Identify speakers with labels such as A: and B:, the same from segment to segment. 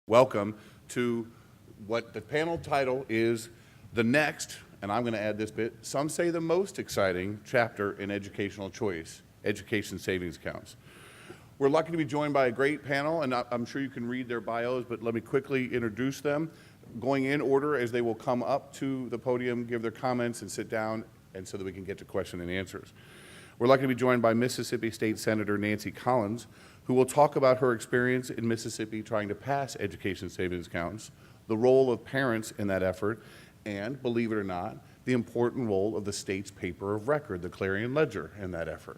A: Welcome to what the panel title is, The Next, and I'm going to add this bit, some say the most exciting chapter in educational choice, education savings accounts. We're lucky to be joined by a great panel, and I'm sure you can read their bios, but let me quickly introduce them, going in order as they will come up to the podium, give their comments, and sit down, and so that we can get to question and answers. We're lucky to be joined by Mississippi State Senator Nancy Collins, who will talk about her experience in Mississippi trying to pass education savings accounts, the role of parents in that effort, and, believe it or not, the important role of the state's paper of record, the Clarion Ledger, in that effort.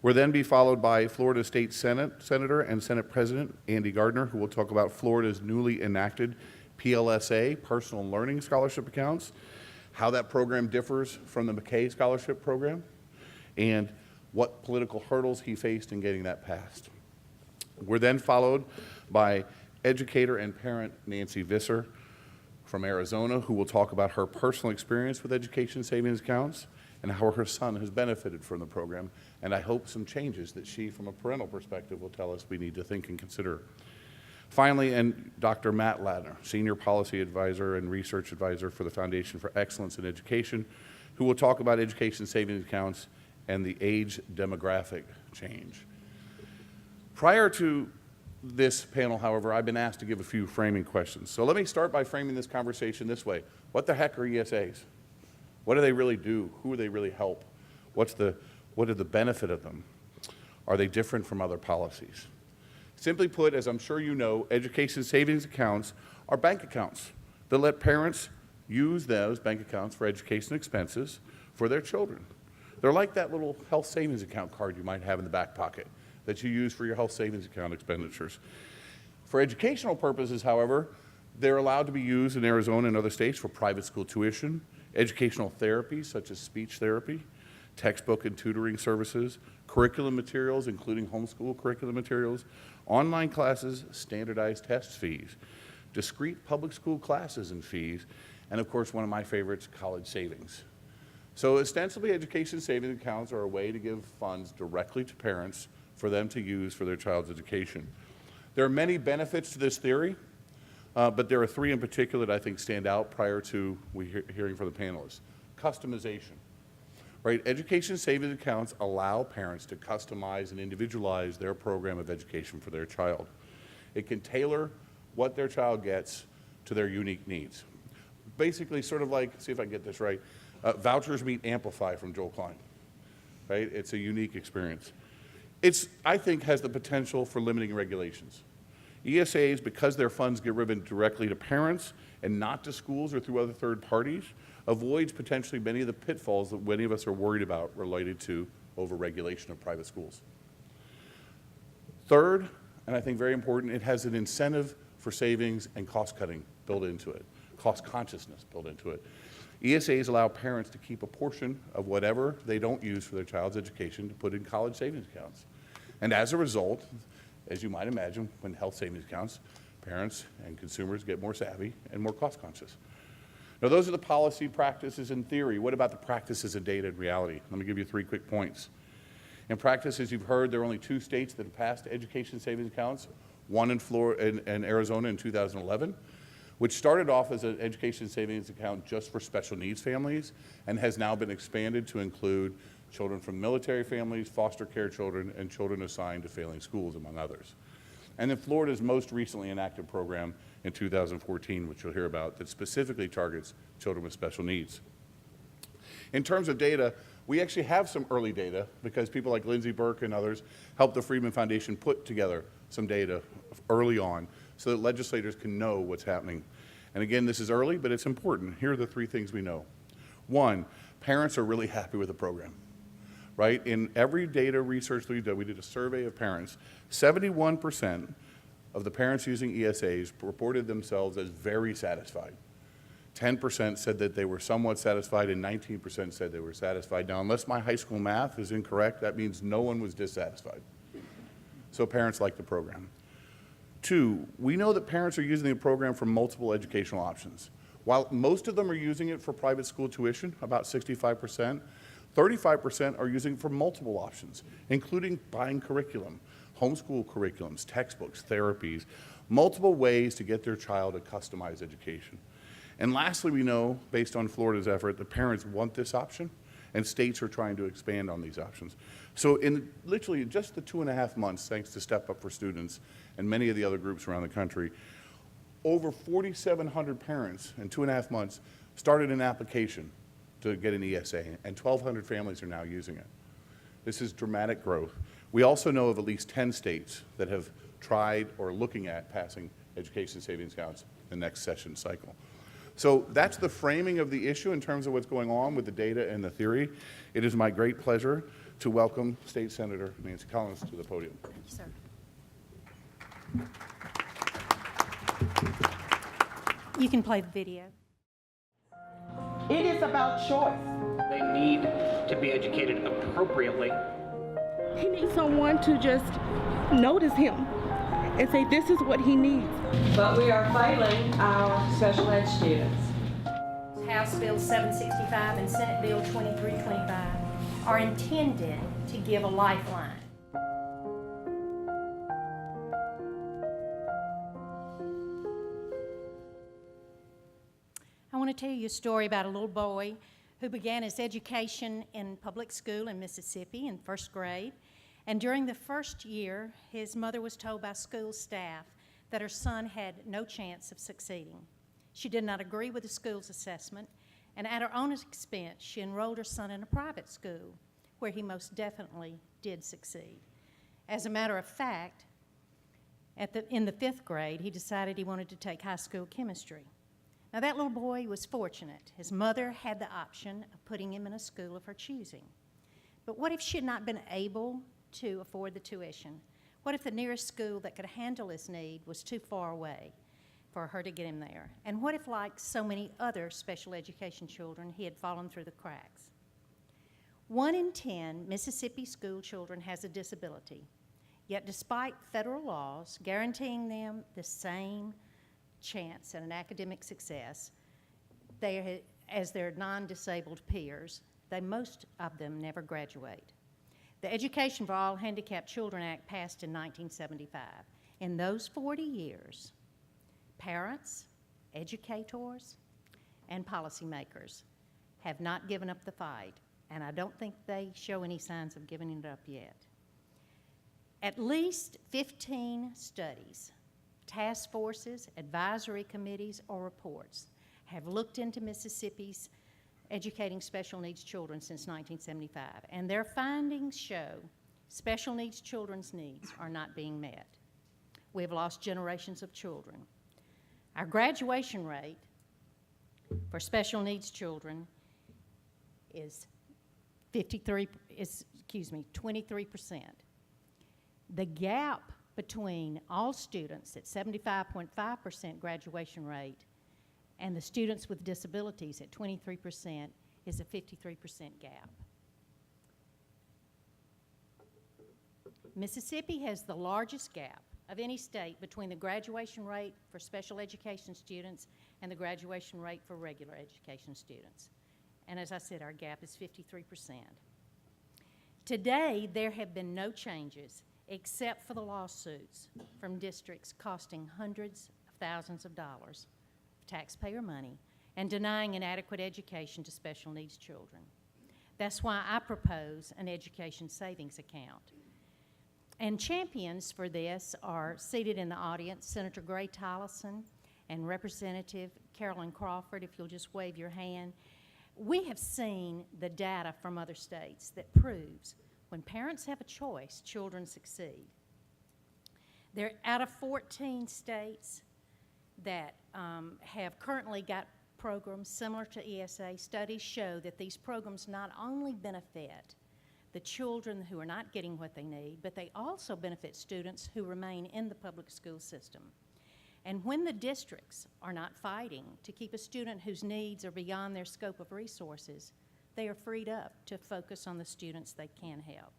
A: We'll then be followed by Florida State Senator and Senate President Andy Gardner, who will talk about Florida's newly enacted PLSA, Personal Learning Scholarship Accounts, how that program differs from the McKay Scholarship Program, and what political hurdles he faced in getting that passed. We're then followed by educator and parent Nancy Visser from Arizona, who will talk about her personal experience with education savings accounts and how her son has benefited from the program, and I hope some changes that she, from a parental perspective, will tell us we need to think and consider. Finally, and Dr. Matt Ladner, Senior Policy Advisor and Research Advisor for the Foundation for Excellence in Education, who will talk about education savings accounts and the age demographic change. Prior to this panel, however, I've been asked to give a few framing questions. So let me start by framing this conversation this way. What the heck are ESAs? What do they really do? Who do they really help? What are the benefit of them? Are they different from other policies? Simply put, as I'm sure you know, education savings accounts are bank accounts that let parents use those bank accounts for education expenses for their children. They're like that little health savings account card you might have in the back pocket that you use for your health savings account expenditures. For educational purposes, however, they're allowed to be used in Arizona and other states for private school tuition, educational therapy such as speech therapy, textbook and tutoring services, curriculum materials including homeschool curriculum materials, online classes, standardized test fees, discrete public school classes and fees, and of course one of my favorites, college savings. So ostensibly, education savings accounts are a way to give funds directly to parents for them to use for their child's education. There are many benefits to this theory, but there are three in particular that I think stand out prior to hearing from the panelists. Customization, right? Education savings accounts allow parents to customize and individualize their program of education for their child. It can tailor what their child gets to their unique needs. Basically, sort of like, see if I can get this right, vouchers meet Amplify from Joel Klein, right? It's a unique experience. I think, has the potential for limiting regulations. ESAs, because their funds get given directly to parents and not to schools or through other third parties, avoids potentially many of the pitfalls that many of us are worried about related to overregulation of private schools. Third, and I think very important, it has an incentive for savings and cost cutting built into it, cost consciousness built into it. ESAs allow parents to keep a portion of whatever they don't use for their child's education to put in college savings accounts. And as a result, as you might imagine, when health savings accounts, parents and consumers get more savvy and more cost conscious. Now, those are the policy practices in theory. What about the practices in data and reality? Let me give you 3 quick points. In practice, as you've heard, there are only 2 states that have passed education savings accounts, one in Florida and Arizona in 2011, which started off as an education savings account just for special needs families and has now been expanded to include children from military families, foster care children, and children assigned to failing schools, among others. And then Florida's most recently enacted program in 2014, which you'll hear about, that specifically targets children with special needs. In terms of data, we actually have some early data because people like Lindsay Burke and others helped the Friedman Foundation put together some data early on so that legislators can know what's happening. And again, this is early, but it's important. Here are the 3 things we know. 1, parents are really happy with the program, right? In every data research that we did, we did a survey of parents. 71% of the parents using ESAs reported themselves as very satisfied. 10% said that they were somewhat satisfied, and 19% said they were satisfied. Now, unless my high school math is incorrect, that means no one was dissatisfied. So parents like the program. 2, we know that parents are using the program for multiple educational options. While most of them are using it for private school tuition, about 65%, 35% are using it for multiple options, including buying curriculum, homeschool curriculums, textbooks, therapies, multiple ways to get their child a customized education. And lastly, we know, based on Florida's effort, the parents want this option, and states are trying to expand on these options. So in literally just the 2.5 months, thanks to Step Up for Students and many of the other groups around the country, over 4,700 parents in 2.5 months started an application to get an ESA, and 1,200 families are now using it. This is dramatic growth. We also know of at least 10 states that have tried or looking at passing education savings accounts in the next session cycle. So that's the framing of the issue in terms of what's going on with the data and the theory. It is my great pleasure to welcome State Senator Nancy Collins to the podium.
B: Thank you, sir. You can play the video.
C: It is about choice.
D: They need to be educated appropriately.
E: He needs someone to just notice him and say this is what he needs.
F: But we are failing our special ed students.
B: House Bill 765 and Senate Bill 2325 are intended to give a lifeline. I want to tell you a story about a little boy who began his education in public school in Mississippi in first grade. And during the first year, his mother was told by school staff that her son had no chance of succeeding. She did not agree with the school's assessment, and at her own expense, she enrolled her son in a private school where he most definitely did succeed. As a matter of fact, in the 5th grade, he decided he wanted to take high school chemistry. Now, that little boy was fortunate. His mother had the option of putting him in a school of her choosing. But what if she had not been able to afford the tuition? What if the nearest school that could handle his need was too far away for her to get him there? And what if, like so many other special education children, he had fallen through the cracks? 1 in 10 Mississippi school children has a disability, yet despite federal laws guaranteeing them the same chance at an academic success as their non-disabled peers, most of them never graduate. The Education for All Handicapped Children Act passed in 1975. In those 40 years, parents, educators, and policymakers have not given up the fight, and I don't think they show any signs of giving it up yet. At least 15 studies, task forces, advisory committees, or reports have looked into Mississippi's educating special needs children since 1975, and their findings show special needs children's needs are not being met. We have lost generations of children. Our graduation rate for special needs children is 23%. The gap between all students at 75.5% graduation rate and the students with disabilities at 23% is a 53% gap. Mississippi has the largest gap of any state between the graduation rate for special education students and the graduation rate for regular education students. And as I said, our gap is 53%. Today, there have been no changes except for the lawsuits from districts costing hundreds of thousands of dollars of taxpayer money and denying an adequate education to special needs children. That's why I propose an education savings account. And champions for this are seated in the audience, Senator Gray Tyllison and Representative Carolyn Crawford, if you'll just wave your hand. We have seen the data from other states that proves when parents have a choice, children succeed. There, out of 14 states that have currently got programs similar to ESA, studies show that these programs not only benefit the children who are not getting what they need, but they also benefit students who remain in the public school system. And when the districts are not fighting to keep a student whose needs are beyond their scope of resources, they are freed up to focus on the students they can help.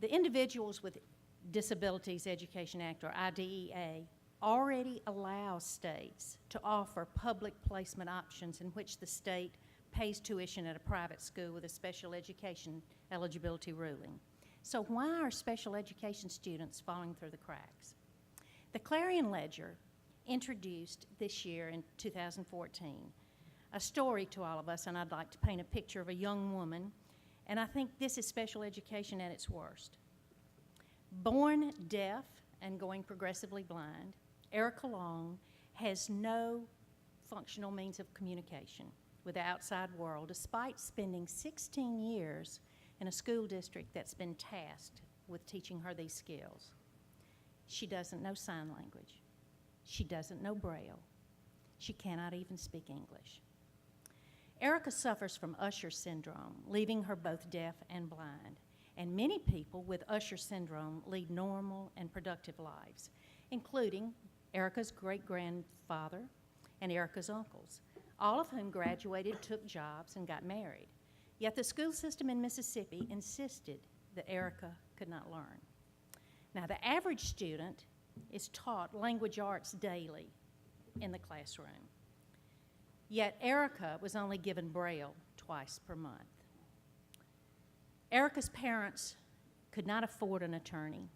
B: The Individuals with Disabilities Education Act, or IDEA, already allows states to offer public placement options in which the state pays tuition at a private school with a special education eligibility ruling. So why are special education students falling through the cracks? The Clarion Ledger introduced this year in 2014 a story to all of us, and I'd like to paint a picture of a young woman, and I think this is special education at its worst. Born deaf and going progressively blind, Erica Long has no functional means of communication with the outside world, despite spending 16 years in a school district that's been tasked with teaching her these skills. She doesn't know sign language. She doesn't know Braille. She cannot even speak English. Erica suffers from Usher syndrome, leaving her both deaf and blind. And many people with Usher syndrome lead normal and productive lives, including Erica's great-grandfather and Erica's uncles, all of whom graduated, took jobs, and got married. Yet the school system in Mississippi insisted that Erica could not learn. Now, the average student is taught language arts daily in the classroom. Yet Erica was only given Braille twice per month. Erica's parents could not afford an attorney,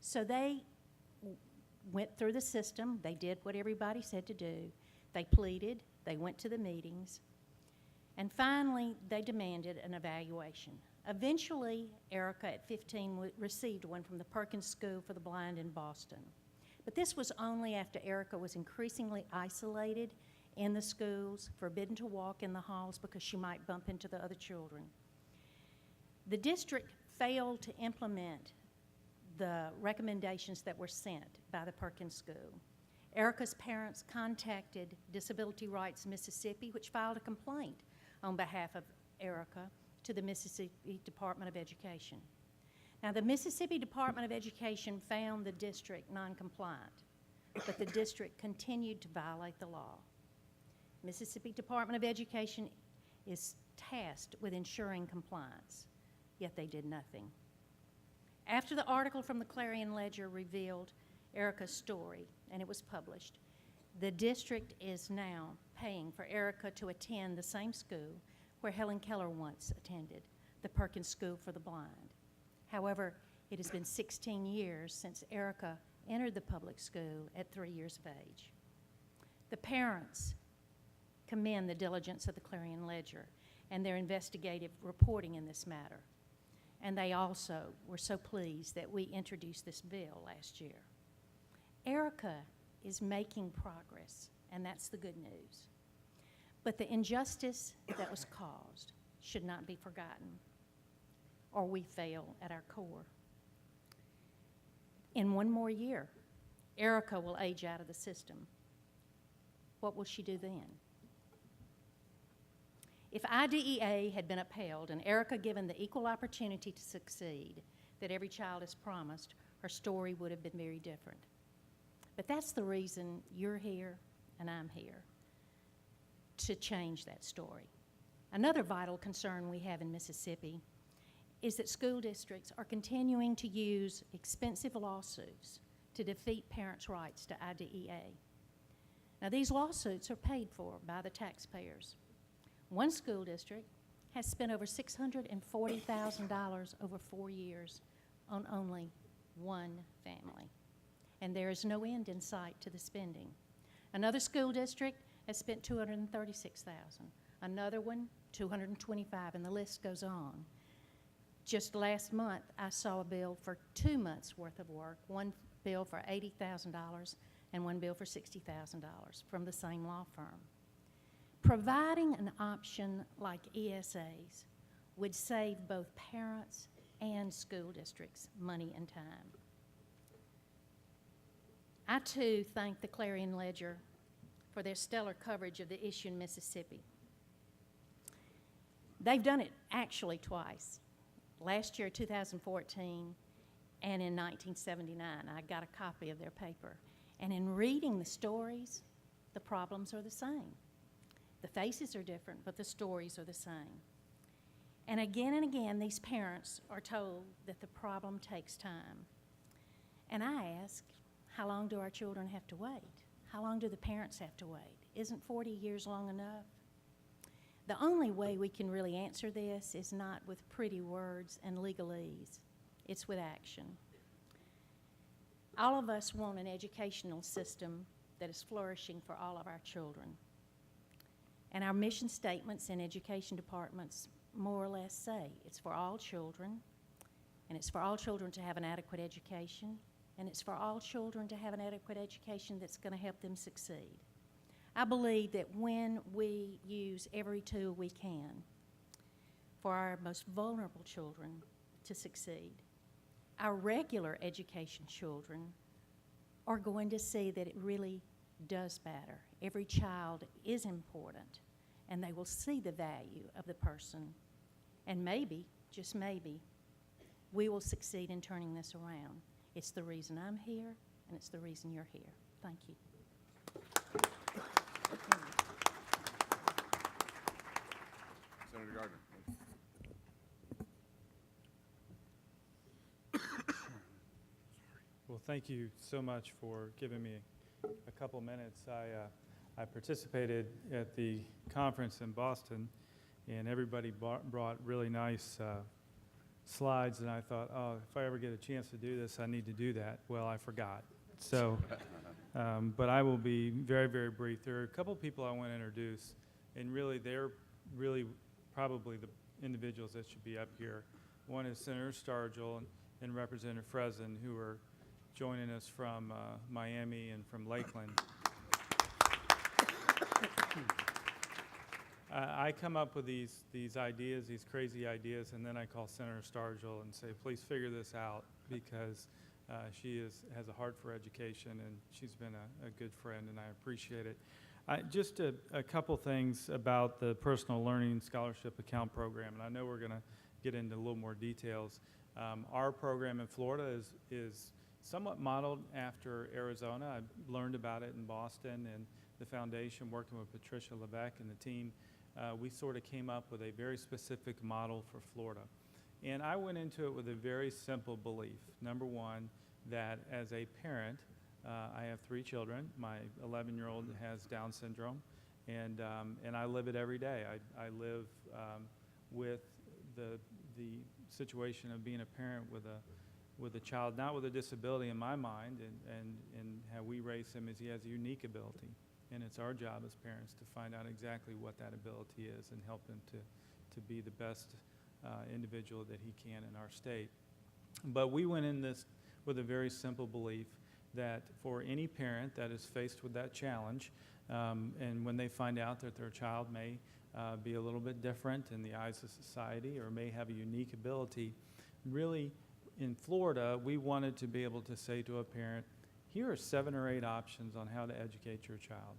B: so they went through the system. They did what everybody said to do. They pleaded, they went to the meetings, and finally they demanded an evaluation. Eventually, Erica at 15 received one from the Perkins School for the Blind in Boston. But this was only after Erica was increasingly isolated in the schools, forbidden to walk in the halls because she might bump into the other children. The district failed to implement the recommendations that were sent by the Perkins School. Erica's parents contacted Disability Rights Mississippi, which filed a complaint on behalf of Erica to the Mississippi Department of Education. Now, the Mississippi Department of Education found the district non-compliant, but the district continued to violate the law. Mississippi Department of Education is tasked with ensuring compliance, yet they did nothing. After the article from the Clarion Ledger revealed Erica's story, and it was published, the district is now paying for Erica to attend the same school where Helen Keller once attended, the Perkins School for the Blind. However, it has been 16 years since Erica entered the public school at 3 years of age. The parents commend the diligence of the Clarion Ledger and their investigative reporting in this matter. And they also were so pleased that we introduced this bill last year. Erica is making progress, and that's the good news. But the injustice that was caused should not be forgotten, or we fail at our core. In one more year, Erica will age out of the system. What will she do then? If IDEA had been upheld and Erica given the equal opportunity to succeed that every child is promised, her story would have been very different. But that's the reason you're here and I'm here, to change that story. Another vital concern we have in Mississippi is that school districts are continuing to use expensive lawsuits to defeat parents' rights to IDEA. Now, these lawsuits are paid for by the taxpayers. One school district has spent over $640,000 over 4 years on only one family, and there is no end in sight to the spending. Another school district has spent $236,000. Another one, $225,000, and the list goes on. Just last month, I saw a bill for 2 months' worth of work, one bill for $80,000 and one bill for $60,000 from the same law firm. Providing an option like ESAs would save both parents and school districts money and time. I, too, thank the Clarion Ledger for their stellar coverage of the issue in Mississippi. They've done it actually twice. Last year, 2014, and in 1979. I got a copy of their paper. And in reading the stories, the problems are the same. The faces are different, but the stories are the same. And again, these parents are told that the problem takes time. And I ask, how long do our children have to wait? How long do the parents have to wait? Isn't 40 years long enough? The only way we can really answer this is not with pretty words and legalese. It's with action. All of us want an educational system that is flourishing for all of our children. And our mission statements in education departments more or less say it's for all children, and it's for all children to have an adequate education, and it's for all children to have an adequate education that's going to help them succeed. I believe that when we use every tool we can for our most vulnerable children to succeed, our regular education children are going to see that it really does matter. Every child is important, and they will see the value of the person. And maybe, just maybe, we will succeed in turning this around. It's the reason I'm here, and it's the reason you're here. Thank you.
A: Senator Gardner.
G: Well, thank you so much for giving me a couple minutes. I participated at the conference in Boston, and everybody brought really nice slides, and I thought, oh, if I ever get a chance to do this, I need to do that. Well, I forgot. So, but I will be very, very brief. There are a couple people I want to introduce, and really they're really probably the individuals that should be up here. One is Senator Stargell and Representative Fresen, who are joining us from Miami and from Lakeland. I come up with these ideas, these crazy ideas, and then I call Senator Stargell and say, please figure this out, because she has a heart for education, and she's been a good friend, and I appreciate it. Just a couple things about the Personal Learning Scholarship Account Program, and I know we're going to get into a little more details. Our program in Florida is somewhat modeled after Arizona. I learned about it in Boston, and the foundation, working with Patricia Levesque and the team, we sort of came up with a very specific model for Florida. And I went into it with a very simple belief. Number one, that as a parent, I have 3 children. My 11-year-old has Down syndrome, and I live it every day. I live with the situation of being a parent with a child, not with a disability in my mind, and how we raise him is he has a unique ability. And it's our job as parents to find out exactly what that ability is and help him to be the best individual that he can in our state. But we went in this with a very simple belief that for any parent that is faced with that challenge, and when they find out that their child may be a little bit different in the eyes of society or may have a unique ability, really in Florida, we wanted to be able to say to a parent, here are 7 or 8 options on how to educate your child.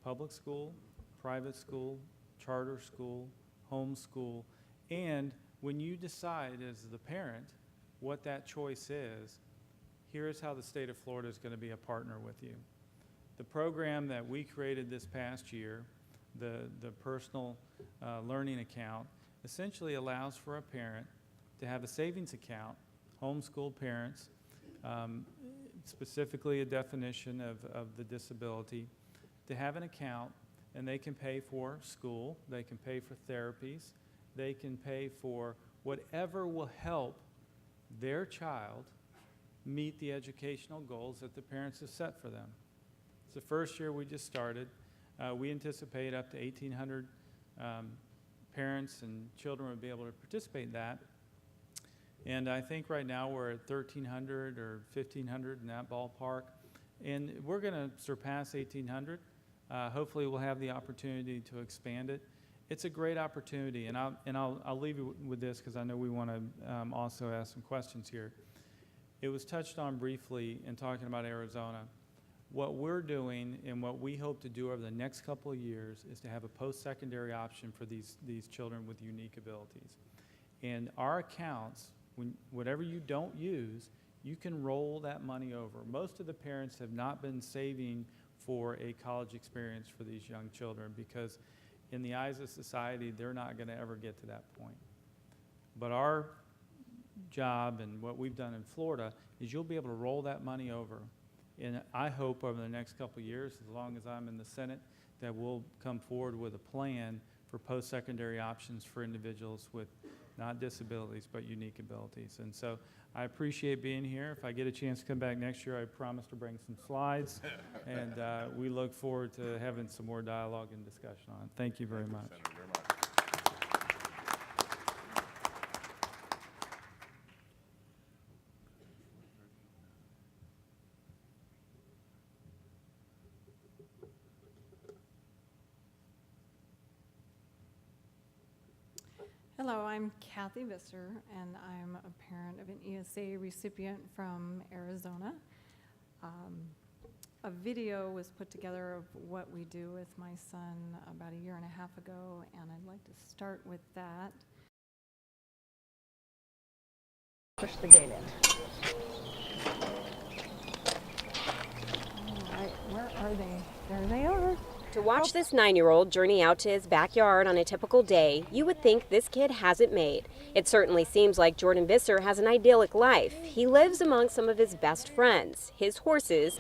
G: Public school, private school, charter school, homeschool, and when you decide as the parent what that choice is, here's how the state of Florida is going to be a partner with you. The program that we created this past year, the Personal Learning Account, essentially allows for a parent to have a savings account, homeschool parents, specifically a definition of the disability, to have an account, and they can pay for school, they can pay for therapies, they can pay for whatever will help their child meet the educational goals that the parents have set for them. It's the first year we just started. We anticipate up to 1,800 parents and children will be able to participate in that. And I think right now we're at 1,300 or 1,500 in that ballpark. And we're going to surpass 1,800. Hopefully we'll have the opportunity to expand it. It's a great opportunity, and I'll leave you with this because I know we want to also ask some questions here. It was touched on briefly in talking about Arizona. What we're doing and what we hope to do over the next couple of years is to have a post-secondary option for these children with unique abilities. And our accounts, whatever you don't use, you can roll that money over. Most of the parents have not been saving for a college experience for these young children because in the eyes of society, they're not going to ever get to that point. But our job and what we've done in Florida is you'll be able to roll that money over. And I hope over the next couple of years, as long as I'm in the Senate, that we'll come forward with a plan for post-secondary options for individuals with not disabilities, but unique abilities. And so I appreciate being here. If I get a chance to come back next year, I promise to bring some slides, and we look forward to having some more dialogue and discussion on it. Thank you very much.
A: Senator, very much.
H: Hello, I'm Kathy Visser, and I'm a parent of an ESA recipient from Arizona. A video was put together of what we do with my son about a year and a half ago, and I'd like to start with that. Push the gate in. All right, where are they? There they are.
I: To watch this 9-year-old journey out to his backyard on a typical day, you would think this kid has it made. It certainly seems like Jordan Visser has an idyllic life. He lives among some of his best friends, his horses,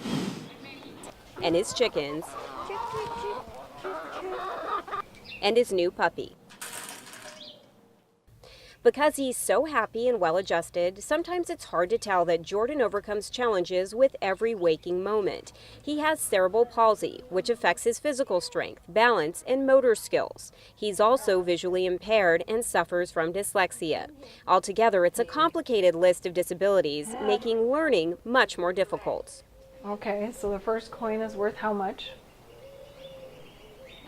I: and his chickens, and his new puppy. Because he's so happy and well-adjusted, sometimes it's hard to tell that Jordan overcomes challenges with every waking moment. He has cerebral palsy, which affects his physical strength, balance, and motor skills. He's also visually impaired and suffers from dyslexia. Altogether, it's a complicated list of disabilities, making learning much more difficult.
H: Okay, so the first coin is worth how much?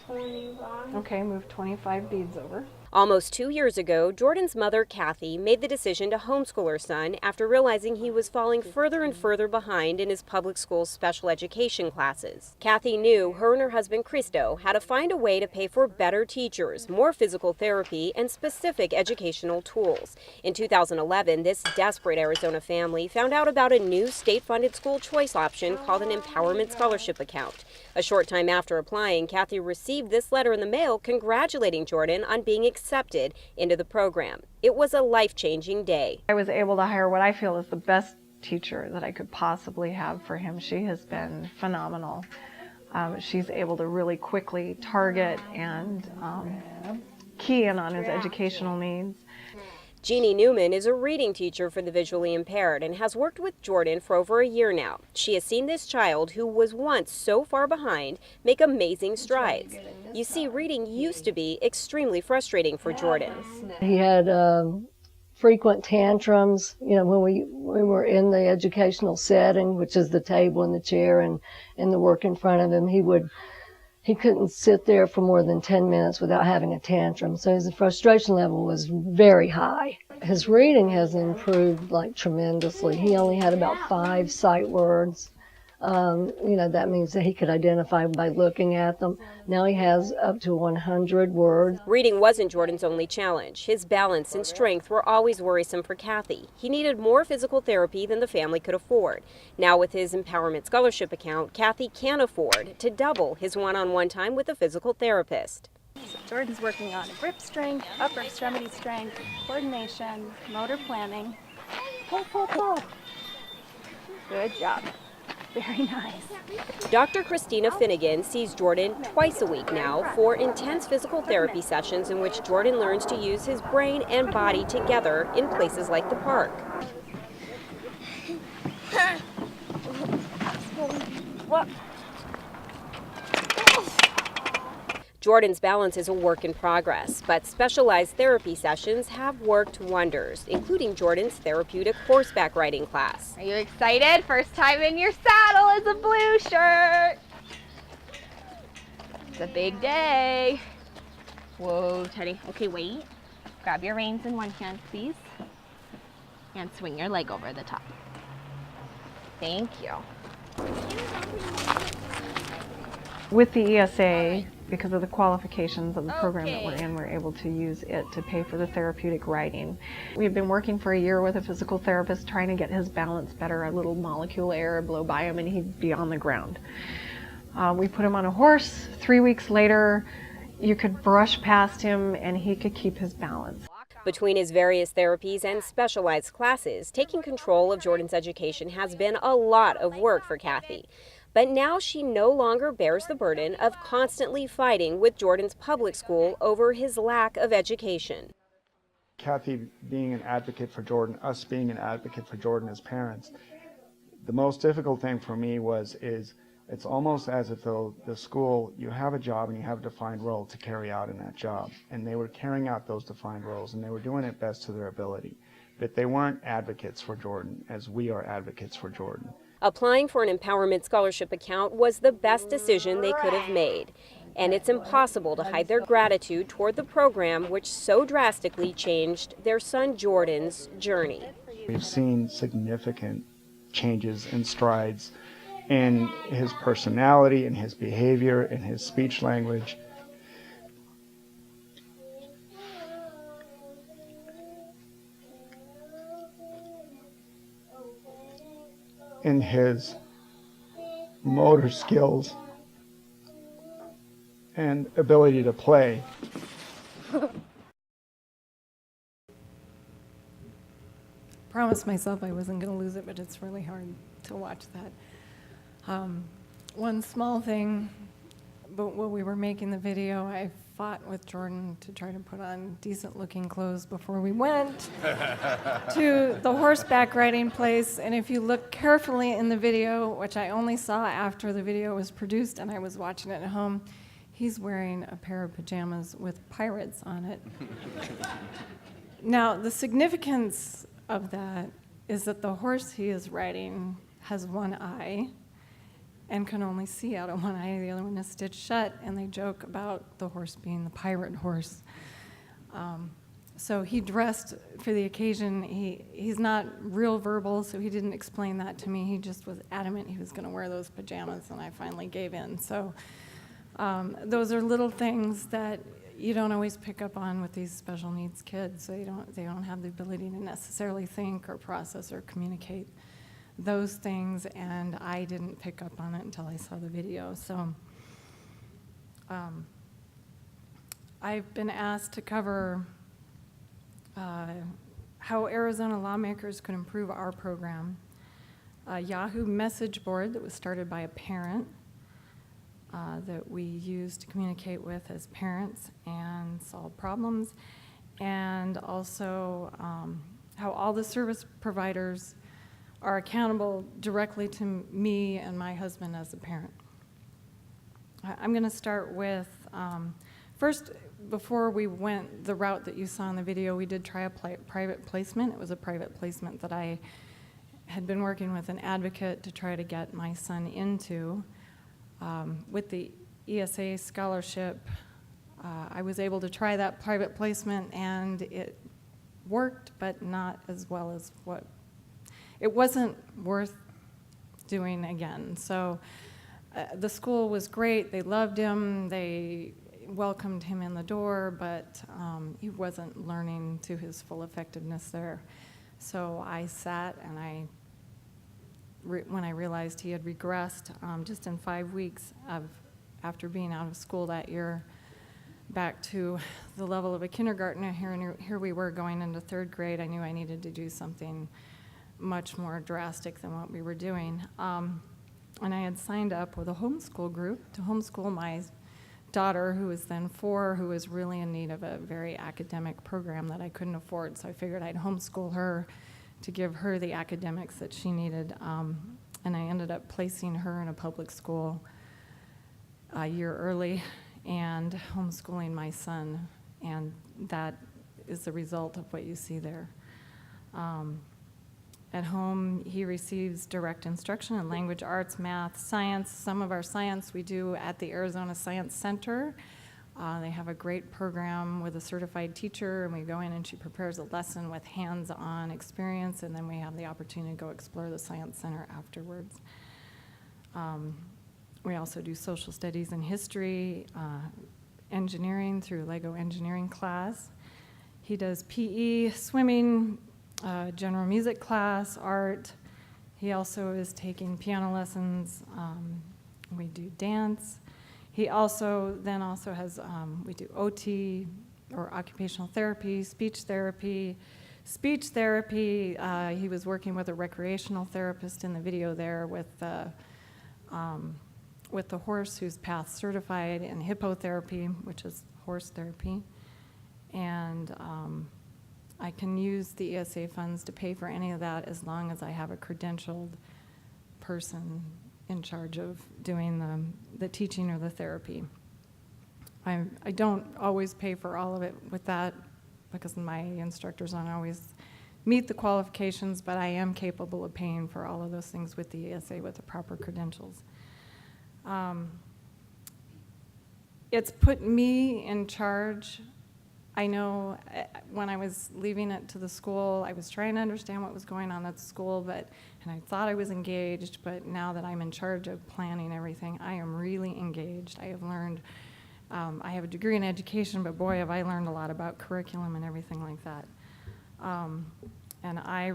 E: 25.
H: Okay, move 25 beads over.
I: Almost 2 years ago, Jordan's mother, Kathy, made the decision to homeschool her son after realizing he was falling further and further behind in his public school special education classes. Kathy knew her and her husband, Cristo, had to find a way to pay for better teachers, more physical therapy, and specific educational tools. In 2011, this desperate Arizona family found out about a new state-funded school choice option called an Empowerment Scholarship Account. A short time after applying, Kathy received this letter in the mail congratulating Jordan on being accepted into the program. It was a life-changing day.
H: I was able to hire what I feel is the best teacher that I could possibly have for him. She has been phenomenal. She's able to really quickly target and key in on his educational needs.
I: Jeannie Newman is a reading teacher for the visually impaired and has worked with Jordan for over a year now. She has seen this child, who was once so far behind, make amazing strides. You see, reading used to be extremely frustrating for Jordan.
J: He had frequent tantrums, you know, when we were in the educational setting, which is the table and the chair and the work in front of him. He couldn't sit there for more than 10 minutes without having a tantrum. So his frustration level was very high. His reading has improved like tremendously. He only had about 5 sight words. You know, that means that he could identify by looking at them. Now he has up to 100 words.
I: Reading wasn't Jordan's only challenge. His balance and strength were always worrisome for Kathy. He needed more physical therapy than the family could afford. Now with his Empowerment Scholarship account, Kathy can afford to double his one-on-one time with a physical therapist.
K: So Jordan's working on grip strength, upper extremity strength, coordination, motor planning. Pull, pull, pull. Good job. Very nice.
I: Dr. Christina Finnegan sees Jordan twice a week now for intense physical therapy sessions in which Jordan learns to use his brain and body together in places like the park.
K: What?
I: Jordan's balance is a work in progress, but specialized therapy sessions have worked wonders, including Jordan's therapeutic horseback riding class.
K: Are you excited? First time in your saddle is a blue shirt. It's a big day. Whoa, Teddy. Okay, wait. Grab your reins in one hand, please. And swing your leg over the top. Thank you.
H: With the ESA, because of the qualifications of the program that we're in, we're able to use it to pay for the therapeutic riding. We've been working for a year with a physical therapist trying to get his balance better. A little molecule air blow by him and he'd be on the ground. We put him on a horse. 3 weeks later, you could brush past him and he could keep his balance.
I: Between his various therapies and specialized classes, taking control of Jordan's education has been a lot of work for Kathy. But now she no longer bears the burden of constantly fighting with Jordan's public school over his lack of education.
L: Kathy being an advocate for Jordan, us being an advocate for Jordan as parents, the most difficult thing for me is it's almost as if though the school, you have a job and you have a defined role to carry out in that job. And they were carrying out those defined roles and they were doing it best to their ability. But they weren't advocates for Jordan as we are advocates for Jordan.
I: Applying for an empowerment scholarship account was the best decision they could have made. And it's impossible to hide their gratitude toward the program which so drastically changed their son Jordan's journey.
L: We've seen significant changes and strides in his personality, in his behavior, in his speech language. In his motor skills and ability to play.
M: Promised myself I wasn't going to lose it, but it's really hard to watch that. One small thing, but while we were making the video, I fought with Jordan to try to put on decent-looking clothes before we went to the horseback riding place. And if you look carefully in the video, which I only saw after the video was produced and I was watching it at home, he's wearing a pair of pajamas with pirates on it. Now, the significance of that is that the horse he is riding has one eye and can only see out of one eye. The other one is stitched shut, and they joke about the horse being the pirate horse. So he dressed for the occasion. He's not real verbal, so he didn't explain that to me. He just was adamant he was going to wear those pajamas, and I finally gave in. So those are little things that you don't always pick up on with these special needs kids. They don't have the ability to necessarily think or process or communicate those things, and I didn't pick up on it until I saw the video. So I've been asked to cover how Arizona lawmakers could improve our program. A Yahoo message board that was started by a parent that we use to communicate with as parents and solve problems, and also how all the service providers are accountable directly to me and my husband as a parent. I'm going to start with, first, before we went the route that you saw in the video, we did try a private placement. It was a private placement that I had been working with an advocate to try to get my son into. With the ESA scholarship, I was able to try that private placement, and it worked, but not as well as what it wasn't worth doing again. So the school was great. They loved him. They welcomed him in the door, but he wasn't learning to his full effectiveness there. So I sat, and when I realized he had regressed just in 5 weeks after being out of school that year back to the level of a kindergartner, here we were going into third grade. I knew I needed to do something much more drastic than what we were doing. And I had signed up with a homeschool group to homeschool my daughter, who was then 4, who was really in need of a very academic program that I couldn't afford. So I figured I'd homeschool her to give her the academics that she needed. And I ended up placing her in a public school a year early and homeschooling my son. And that is the result of what you see there. At home, he receives direct instruction in language arts, math, science. Some of our science we do at the Arizona Science Center. They have a great program with a certified teacher, and we go in and she prepares a lesson with hands-on experience, and then we have the opportunity to go explore the Science Center afterwards. We also do social studies and history, engineering through Lego engineering class. He does PE, swimming, general music class, art. He also is taking piano lessons. We do dance. He also has, we do OT, or occupational therapy, speech therapy. Speech therapy, he was working with a recreational therapist in the video there with the horse, who's PATH certified, in hippotherapy, which is horse therapy. And I can use the ESA funds to pay for any of that as long as I have a credentialed person in charge of doing the teaching or the therapy. I don't always pay for all of it with that because my instructors don't always meet the qualifications, but I am capable of paying for all of those things with the ESA with the proper credentials. It's put me in charge. I know when I was leaving it to the school, I was trying to understand what was going on at the school, and I thought I was engaged, but now that I'm in charge of planning everything, I am really engaged. I have learned, I have a degree in education, but boy, have I learned a lot about curriculum and everything like that. And I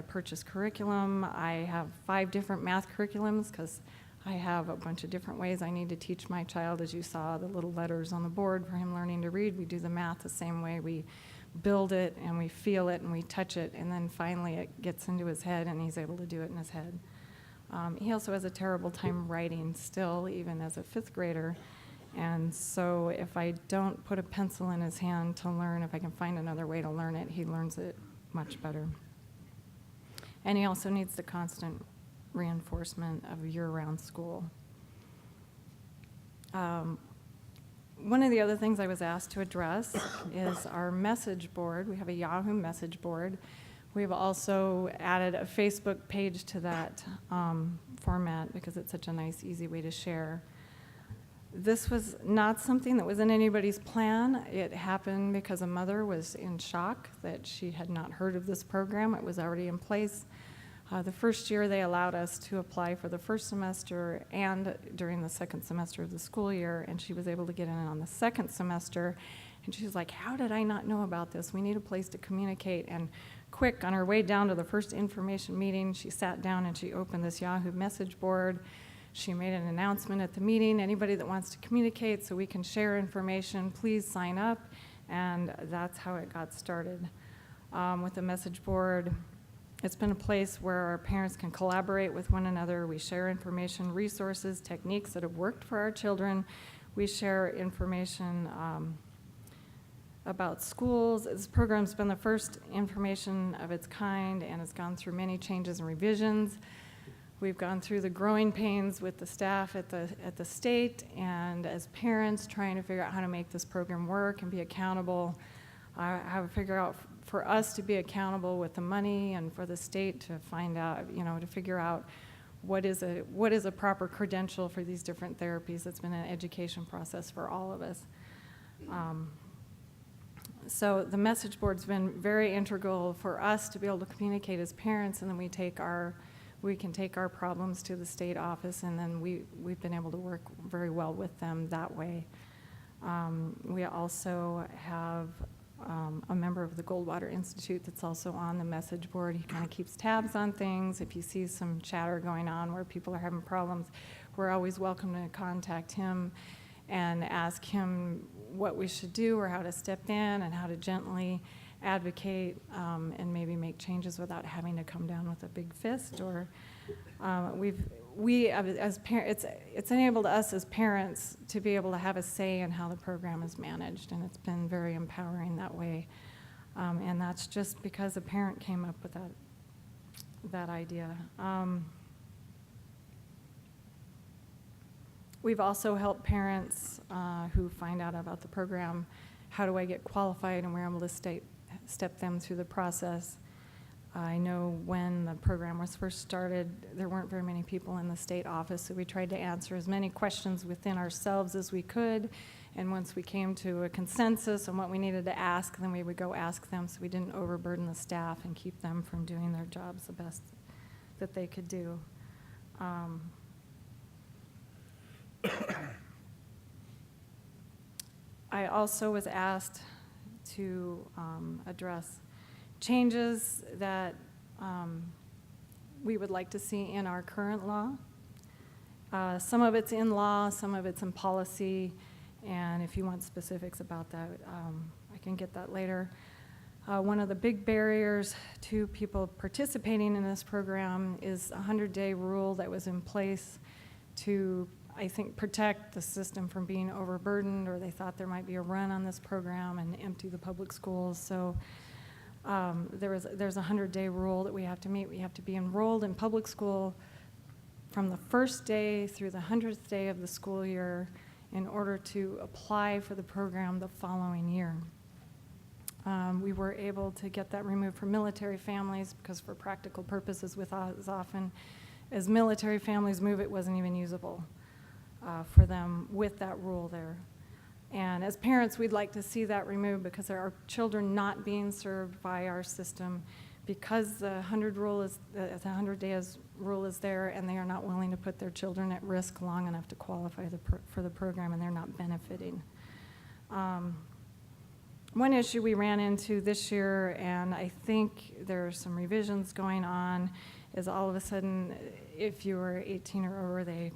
M: purchase curriculum. I have 5 different math curriculums because I have a bunch of different ways I need to teach my child. As you saw, the little letters on the board for him learning to read, we do the math the same way. We build it and we feel it and we touch it, and then finally it gets into his head and he's able to do it in his head. He also has a terrible time writing still, even as a 5th grader. And so if I don't put a pencil in his hand to learn, if I can find another way to learn it, he learns it much better. And he also needs the constant reinforcement of year-round school. One of the other things I was asked to address is our message board. We have a Yahoo message board. We've also added a Facebook page to that format because it's such a nice, easy way to share. This was not something that was in anybody's plan. It happened because a mother was in shock that she had not heard of this program. It was already in place. The first year they allowed us to apply for the first semester and during the second semester of the school year, and she was able to get in on the second semester. And she was like, how did I not know about this? We need a place to communicate. And quick, on her way down to the first information meeting, she sat down and she opened this Yahoo message board. She made an announcement at the meeting, anybody that wants to communicate so we can share information, please sign up. And that's how it got started. With the message board, it's been a place where our parents can collaborate with one another. We share information, resources, techniques that have worked for our children. We share information about schools. This program's been the first information of its kind and has gone through many changes and revisions. We've gone through the growing pains with the staff at the state and as parents trying to figure out how to make this program work and be accountable. How to figure out for us to be accountable with the money and for the state to find out, to figure out what is a proper credential for these different therapies. It's been an education process for all of us. So the message board's been very integral for us to be able to communicate as parents, and then we can take our problems to the state office, and then we've been able to work very well with them that way. We also have a member of the Goldwater Institute that's also on the message board. He kind of keeps tabs on things. If he sees some chatter going on where people are having problems, we're always welcome to contact him and ask him what we should do or how to step in and how to gently advocate and maybe make changes without having to come down with a big fist. Or as parents, it's enabled us as parents to be able to have a say in how the program is managed, and it's been very empowering that way. And that's just because a parent came up with that idea. We've also helped parents who find out about the program, how do I get qualified, and we're able to step them through the process. I know when the program was first started, there weren't very many people in the state office, so we tried to answer as many questions within ourselves as we could. And once we came to a consensus on what we needed to ask, then we would go ask them so we didn't overburden the staff and keep them from doing their jobs the best that they could do. I also was asked to address changes that we would like to see in our current law. Some of it's in law, some of it's in policy, and if you want specifics about that, I can get that later. One of the big barriers to people participating in this program is a 100-day rule that was in place to, I think, protect the system from being overburdened, or they thought there might be a run on this program and empty the public schools. So There's a 100-day rule that we have to meet. We have to be enrolled in public school from the first day through the 100th day of the school year in order to apply for the program the following year. We were able to get that removed for military families because for practical purposes, with as often as military families move, it wasn't even usable for them with that rule there. And as parents, we'd like to see that removed because there are children not being served by our system because the 100 days rule is there, and they are not willing to put their children at risk long enough to qualify for the program, and they're not benefiting. One issue we ran into this year, and I think there are some revisions going on, is all of a sudden, if you were 18 or over, they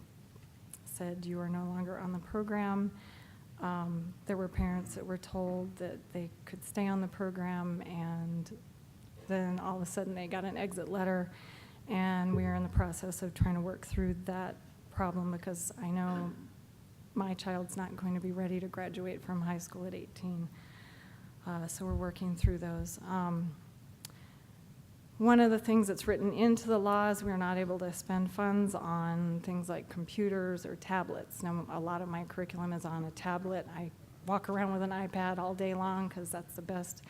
M: said you are no longer on the program. There were parents that were told that they could stay on the program, and then all of a sudden they got an exit letter, and we are in the process of trying to work through that problem because I know my child's not going to be ready to graduate from high school at 18. So we're working through those. One of the things that's written into the law is we're not able to spend funds on things like computers or tablets. Now, a lot of my curriculum is on a tablet. I walk around with an iPad all day long because that's the best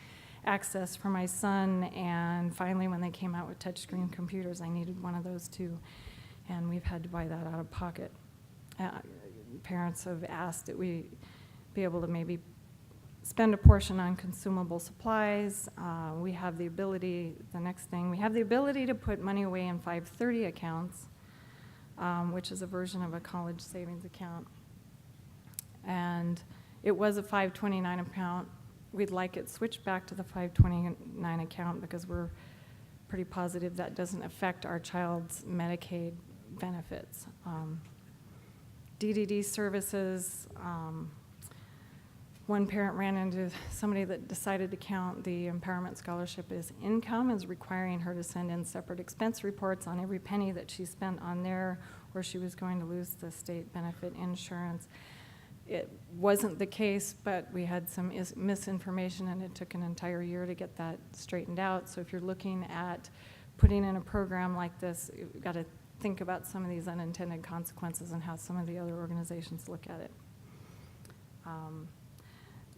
M: access for my son. And finally, when they came out with touchscreen computers, I needed one of those too. And we've had to buy that out of pocket. Parents have asked that we be able to maybe spend a portion on consumable supplies. We have the ability, the next thing, we have the ability to put money away in 530 accounts, which is a version of a college savings account. And it was a 529 account. We'd like it switched back to the 529 account because we're pretty positive that doesn't affect our child's Medicaid benefits. DDD services, one parent ran into somebody that decided to count the empowerment scholarship as income, as requiring her to send in separate expense reports on every penny that she spent on there, or she was going to lose the state benefit insurance. It wasn't the case, but we had some misinformation, and it took an entire year to get that straightened out. So if you're looking at putting in a program like this, you've got to think about some of these unintended consequences and how some of the other organizations look at it.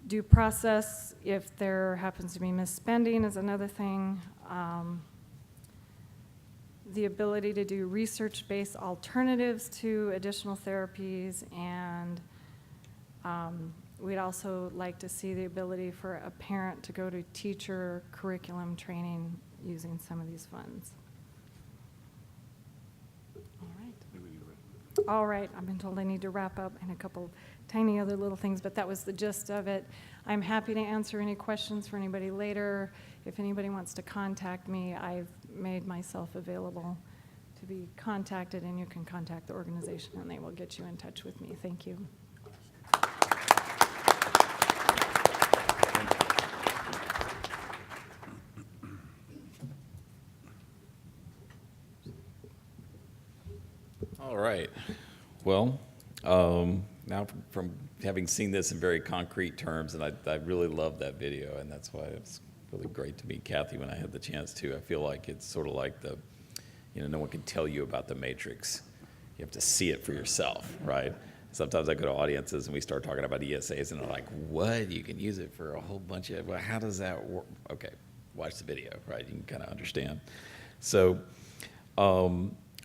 M: Due process, if there happens to be misspending, is another thing. The ability to do research-based alternatives to additional therapies, and we'd also like to see the ability for a parent to go to teacher curriculum training using some of these funds. All right, I've been told I need to wrap up, and a couple tiny other little things, but that was the gist of it. I'm happy to answer any questions for anybody later. If anybody wants to contact me, I've made myself available to be contacted, and you can contact the organization and they will get you in touch with me. Thank you.
N: All right. Well, now from having seen this in very concrete terms, and I really love that video, and that's why it's really great to meet Kathy when I had the chance to. I feel like it's sort of like no one can tell you about the Matrix. You have to see it for yourself, right? Sometimes I go to audiences and we start talking about ESAs, and they're like, what? You can use it for a whole bunch of, well, how does that work? Okay, watch the video, right? You can kind of understand. So,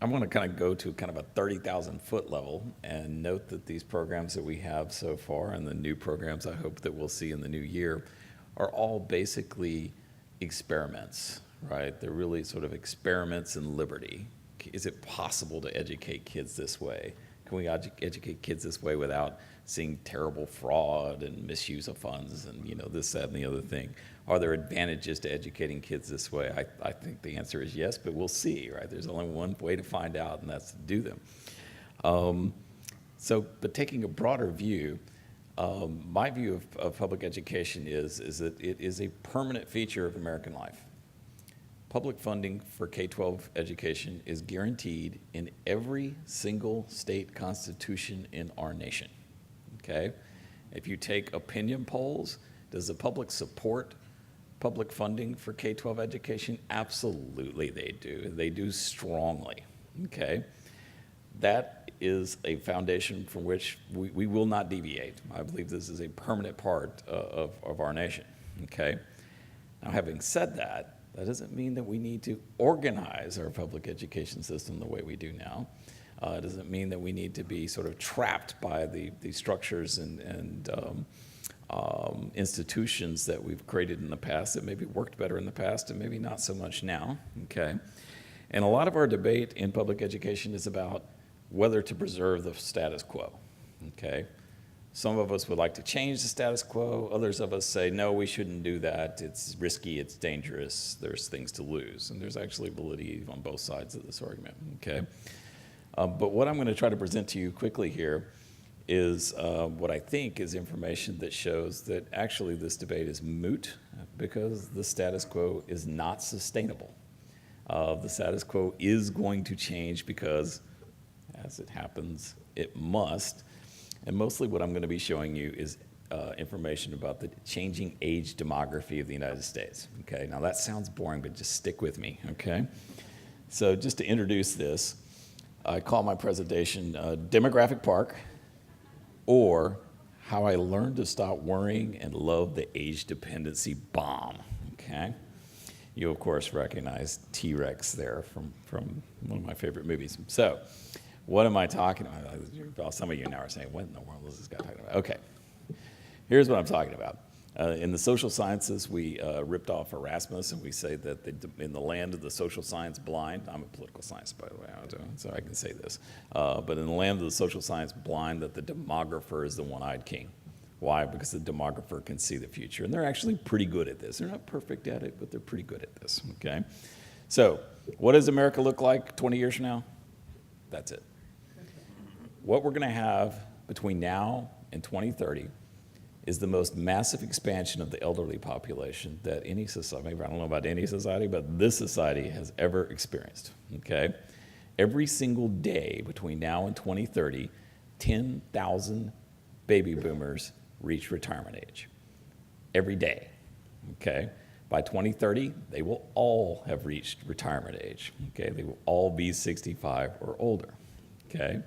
N: I'm going to kind of go to kind of a 30,000-foot level and note that these programs that we have so far and the new programs I hope that we'll see in the new year are all basically experiments, right? They're really sort of experiments in liberty. Is it possible to educate kids this way? Can we educate kids this way without seeing terrible fraud and misuse of funds and, this, that, and the other thing? Are there advantages to educating kids this way? I think the answer is yes, but we'll see, right? There's only one way to find out, and that's to do them. But taking a broader view, my view of public education is that it is a permanent feature of American life. Public funding for K-12 education is guaranteed in every single state constitution in our nation, okay? If you take opinion polls, does the public support public funding for K-12 education? Absolutely they do. They do strongly, okay? That is a foundation from which we will not deviate. I believe this is a permanent part of our nation, okay? Now, having said that, that doesn't mean that we need to organize our public education system the way we do now. It doesn't mean that we need to be sort of trapped by the structures and institutions that we've created in the past that maybe worked better in the past and maybe not so much now, okay? And a lot of our debate in public education is about whether to preserve the status quo, okay? Some of us would like to change the status quo. Others of us say, no, we shouldn't do that. It's risky, it's dangerous, there's things to lose. And there's actually validity on both sides of this argument, okay? But what I'm going to try to present to you quickly here is what I think is information that shows that actually this debate is moot because the status quo is not sustainable. The status quo is going to change because, as it happens, it must. And mostly what I'm going to be showing you is information about the changing age demography of the United States. Okay, now that sounds boring, but just stick with me, okay? So just to introduce this, I call my presentation Demographic Park, or How I Learned to Stop Worrying and Love the Age Dependency Bomb, okay? You, of course, recognize T-Rex there from one of my favorite movies. So, what am I talking about? Well, some of you now are saying, what in the world is this guy talking about? Okay, here's what I'm talking about. In the social sciences, we ripped off Erasmus, and we say that in the land of the social science blind, I'm a political scientist, by the way, so I can say this, but in the land of the social science blind, that the demographer is the one-eyed king. Why? Because the demographer can see the future, and they're actually pretty good at this. They're not perfect at it, but they're pretty good at this, okay? So, what does America look like 20 years from now? That's it. What we're going to have between now and 2030 is the most massive expansion of the elderly population that any society, maybe I don't know about any society, but this society has ever experienced, okay? Every single day between now and 2030, 10,000 baby boomers reach retirement age. Every day, okay? By 2030, they will all have reached retirement age, okay? They will all be 65 or older, okay?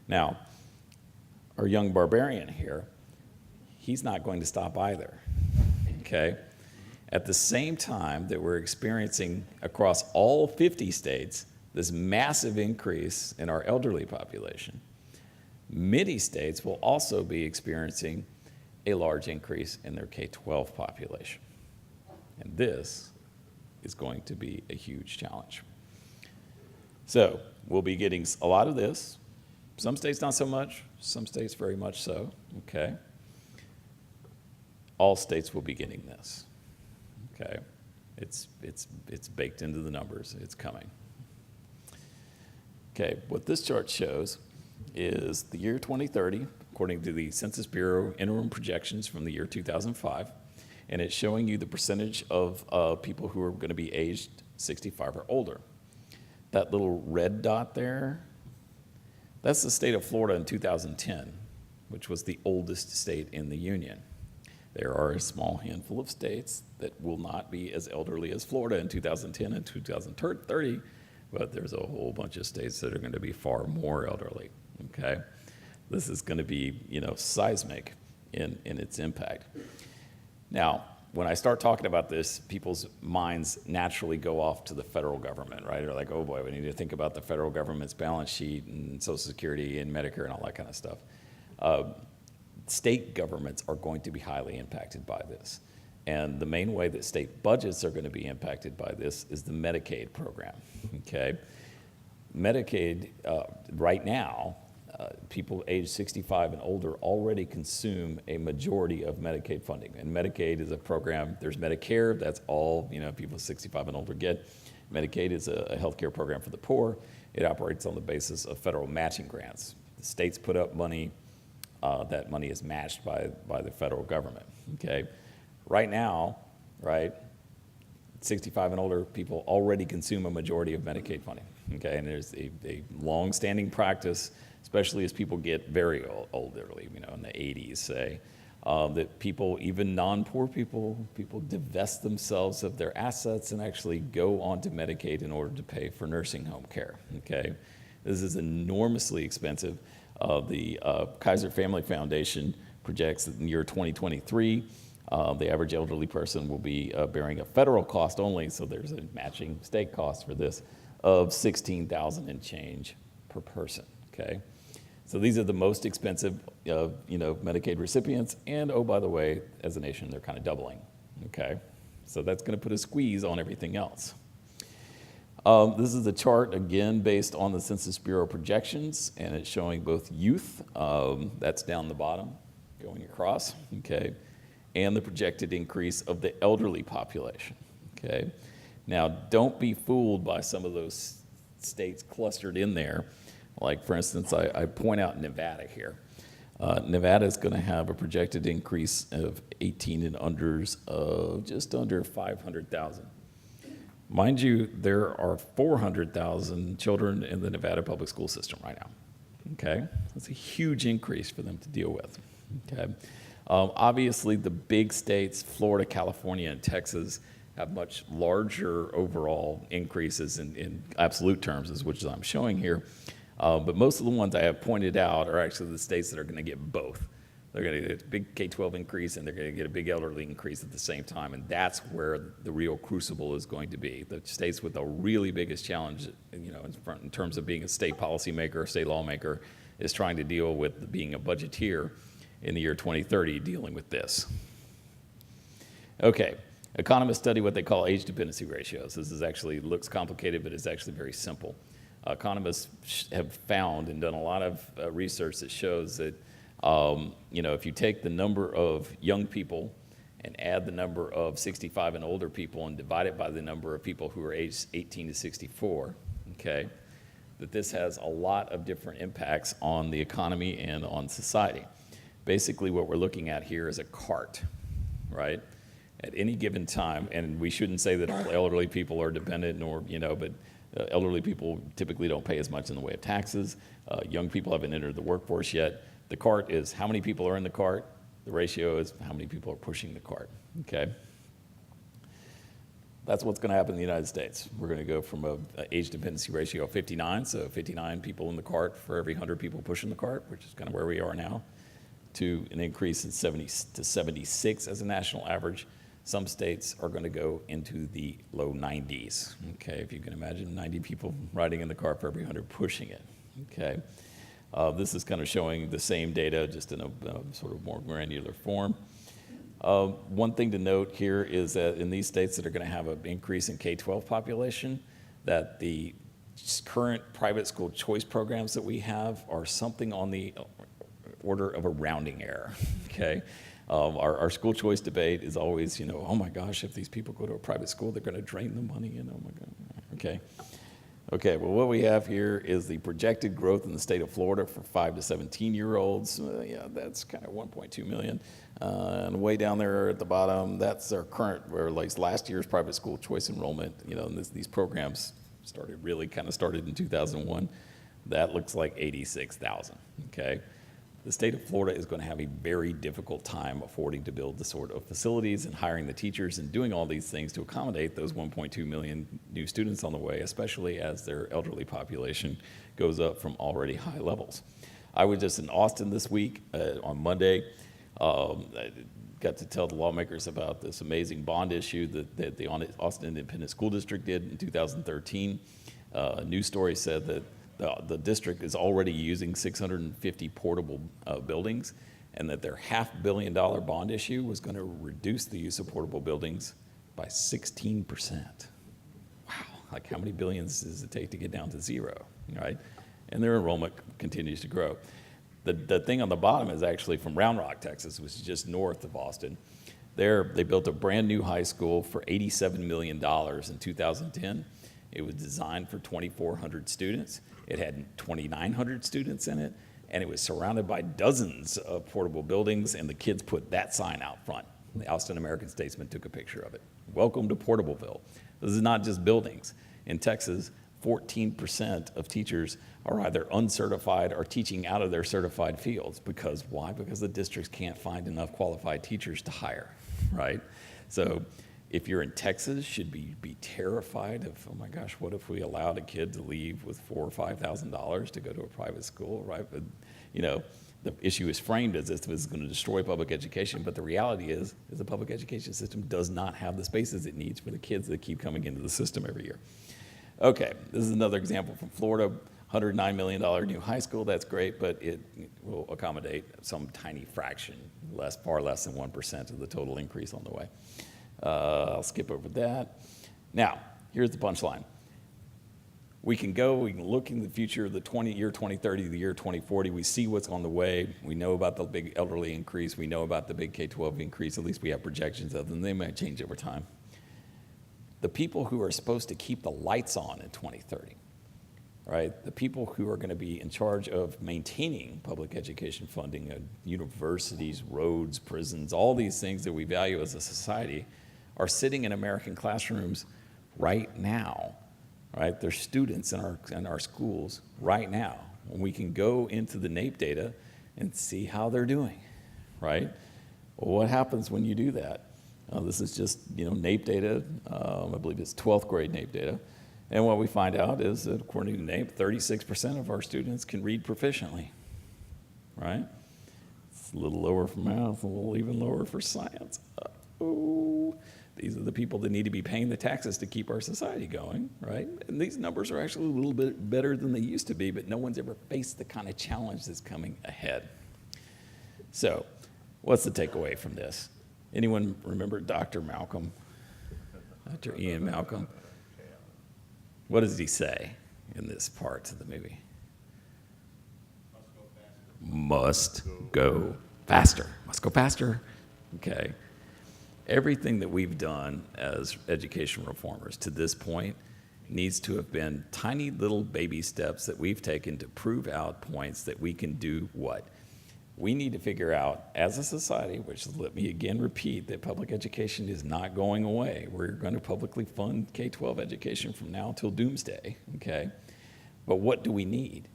N: Now, our young barbarian here, he's not going to stop either, okay? At the same time that we're experiencing across all 50 states this massive increase in our elderly population, many states will also be experiencing a large increase in their K-12 population. And this is going to be a huge challenge. So we'll be getting a lot of this. Some states not so much, some states very much so, okay? All states will be getting this, okay? It's baked into the numbers, it's coming. Okay, what this chart shows is the year 2030, according to the Census Bureau interim projections from the year 2005, and it's showing you the percentage of people who are going to be aged 65 or older. That little red dot there, that's the state of Florida in 2010, which was the oldest state in the union. There are a small handful of states that will not be as elderly as Florida in 2010 and 2030, but there's a whole bunch of states that are going to be far more elderly, okay? This is going to be, seismic in its impact. Now, when I start talking about this, people's minds naturally go off to the federal government, right? They're like, oh boy, we need to think about the federal government's balance sheet and Social Security and Medicare and all that kind of stuff. State governments are going to be highly impacted by this. And the main way that state budgets are going to be impacted by this is the Medicaid program, okay? Medicaid, right now, people age 65 and older already consume a majority of Medicaid funding. And Medicaid is a program, there's Medicare, that's all people 65 and older get. Medicaid is a healthcare program for the poor. It operates on the basis of federal matching grants. The states put up money, that money is matched by the federal government, okay? Right now, 65 and older people already consume a majority of Medicaid funding, okay? And there's a long-standing practice, especially as people get very elderly, in the 80s, say, that people, even non-poor people divest themselves of their assets and actually go onto Medicaid in order to pay for nursing home care, okay? This is enormously expensive. The Kaiser Family Foundation projects that in the year 2023, the average elderly person will be bearing a federal cost only, so there's a matching state cost for this, of $16,000 and change per person, okay? So these are the most expensive, Medicaid recipients, and oh, by the way, as a nation, they're kind of doubling, okay? So that's gonna put a squeeze on everything else. This is a chart, again, based on the Census Bureau projections, and it's showing both youth, that's down the bottom, going across, okay, and the projected increase of the elderly population, okay? Now, don't be fooled by some of those states clustered in there. Like, for instance, I point out Nevada here. Nevada is going to have a projected increase of 18 and unders of just under 500,000. Mind you, there are 400,000 children in the Nevada public school system right now, okay? That's a huge increase for them to deal with, okay? Obviously, the big states, Florida, California, and Texas, have much larger overall increases in absolute terms, which I'm showing here. But most of the ones I have pointed out are actually the states that are going to get both. They're going to get a big K-12 increase, and they're going to get a big elderly increase at the same time, and that's where the real crucible is going to be. The states with the really biggest challenge, in terms of being a state policymaker, a state lawmaker, is trying to deal with being a budgeteer in the year 2030, dealing with this. Okay, economists study what they call age dependency ratios. This is actually looks complicated, but it's actually very simple. Economists have found and done a lot of research that shows that, if you take the number of young people and add the number of 65 and older people and divide it by the number of people who are aged 18 to 64, okay, that this has a lot of different impacts on the economy and on society. Basically, what we're looking at here is a cart, right? At any given time, and we shouldn't say that all elderly people are dependent, but elderly people typically don't pay as much in the way of taxes. Young people haven't entered the workforce yet. The cart is how many people are in the cart. The ratio is how many people are pushing the cart, okay? That's what's going to happen in the United States. We're going to go from an age dependency ratio of 59, so 59 people in the cart for every 100 people pushing the cart, which is kind of where we are now, to an increase in 70 to 76 as a national average. Some states are going to go into the low 90s, okay? If you can imagine 90 people riding in the car for every 100 pushing it, okay? This is kind of showing the same data, just in a sort of more granular form. One thing to note here is that in these states that are going to have an increase in K-12 population, that the current private school choice programs that we have are something on the order of a rounding error, okay? Our school choice debate is always, oh my gosh, if these people go to a private school, they're going to drain the money, oh my God, okay. Okay, well, what we have here is the projected growth in the state of Florida for 5 to 17-year-olds. Yeah, that's kind of 1.2 million. And way down there at the bottom, that's our current, or at least last year's private school choice enrollment. And these programs started in 2001. That looks like 86,000, okay? The state of Florida is going to have a very difficult time affording to build the sort of facilities and hiring the teachers and doing all these things to accommodate those 1.2 million new students on the way, especially as their elderly population goes up from already high levels. I was just in Austin this week on Monday. I got to tell the lawmakers about this amazing bond issue that the Austin Independent School District did in 2013. A news story said that the district is already using 650 portable buildings, and that their $500 million bond issue was going to reduce the use of portable buildings by 16%. Wow, like how many billions does it take to get down to zero, right? And their enrollment continues to grow. The thing on the bottom is actually from Round Rock, Texas, which is just north of Austin. There, they built a brand new high school for $87 million in 2010. It was designed for 2,400 students. It had 2,900 students in it, and it was surrounded by dozens of portable buildings, and the kids put that sign out front. The Austin American-Statesman took a picture of it. Welcome to Portableville. This is not just buildings. In Texas, 14% of teachers are either uncertified or teaching out of their certified fields. Because why? Because the districts can't find enough qualified teachers to hire, right? So if you're in Texas, should be terrified of, oh my gosh, what if we allowed a kid to leave with $4,000 or $5,000 to go to a private school, right? But, you know, the issue is framed as if it's going to destroy public education, but the reality is the public education system does not have the spaces it needs for the kids that keep coming into the system every year. Okay, this is another example from Florida, $109 million new high school. That's great, but it will accommodate some tiny fraction, far less than 1% of the total increase on the way. I'll skip over that. Now, here's the punchline. We can look in the future, the year 2030, the year 2040. We see what's on the way. We know about the big elderly increase. We know about the big K-12 increase. At least we have projections of them. They might change over time. The people who are supposed to keep the lights on in 2030, right? The people who are going to be in charge of maintaining public education funding, universities, roads, prisons, all these things that we value as a society are sitting in American classrooms right now, right? They're students in our schools right now. And we can go into the NAEP data and see how they're doing, right? Well, what happens when you do that? This is just, NAEP data. I believe it's 12th grade NAEP data. And what we find out is that according to NAEP, 36% of our students can read proficiently, right? It's a little lower for math, a little even lower for science. Oh, these are the people that need to be paying the taxes to keep our society going, right? And these numbers are actually a little bit better than they used to be, but no one's ever faced the kind of challenge that's coming ahead. So, what's the takeaway from this? Anyone remember Dr. Malcolm? Dr. Ian Malcolm? What does he say in this part of the movie? Must go faster. Must go faster. Okay. Everything that we've done as education reformers to this point needs to have been tiny little baby steps that we've taken to prove out points that we can do what? We need to figure out as a society, which let me again repeat that public education is not going away. We're going to publicly fund K-12 education from now till doomsday, okay? But what do we need?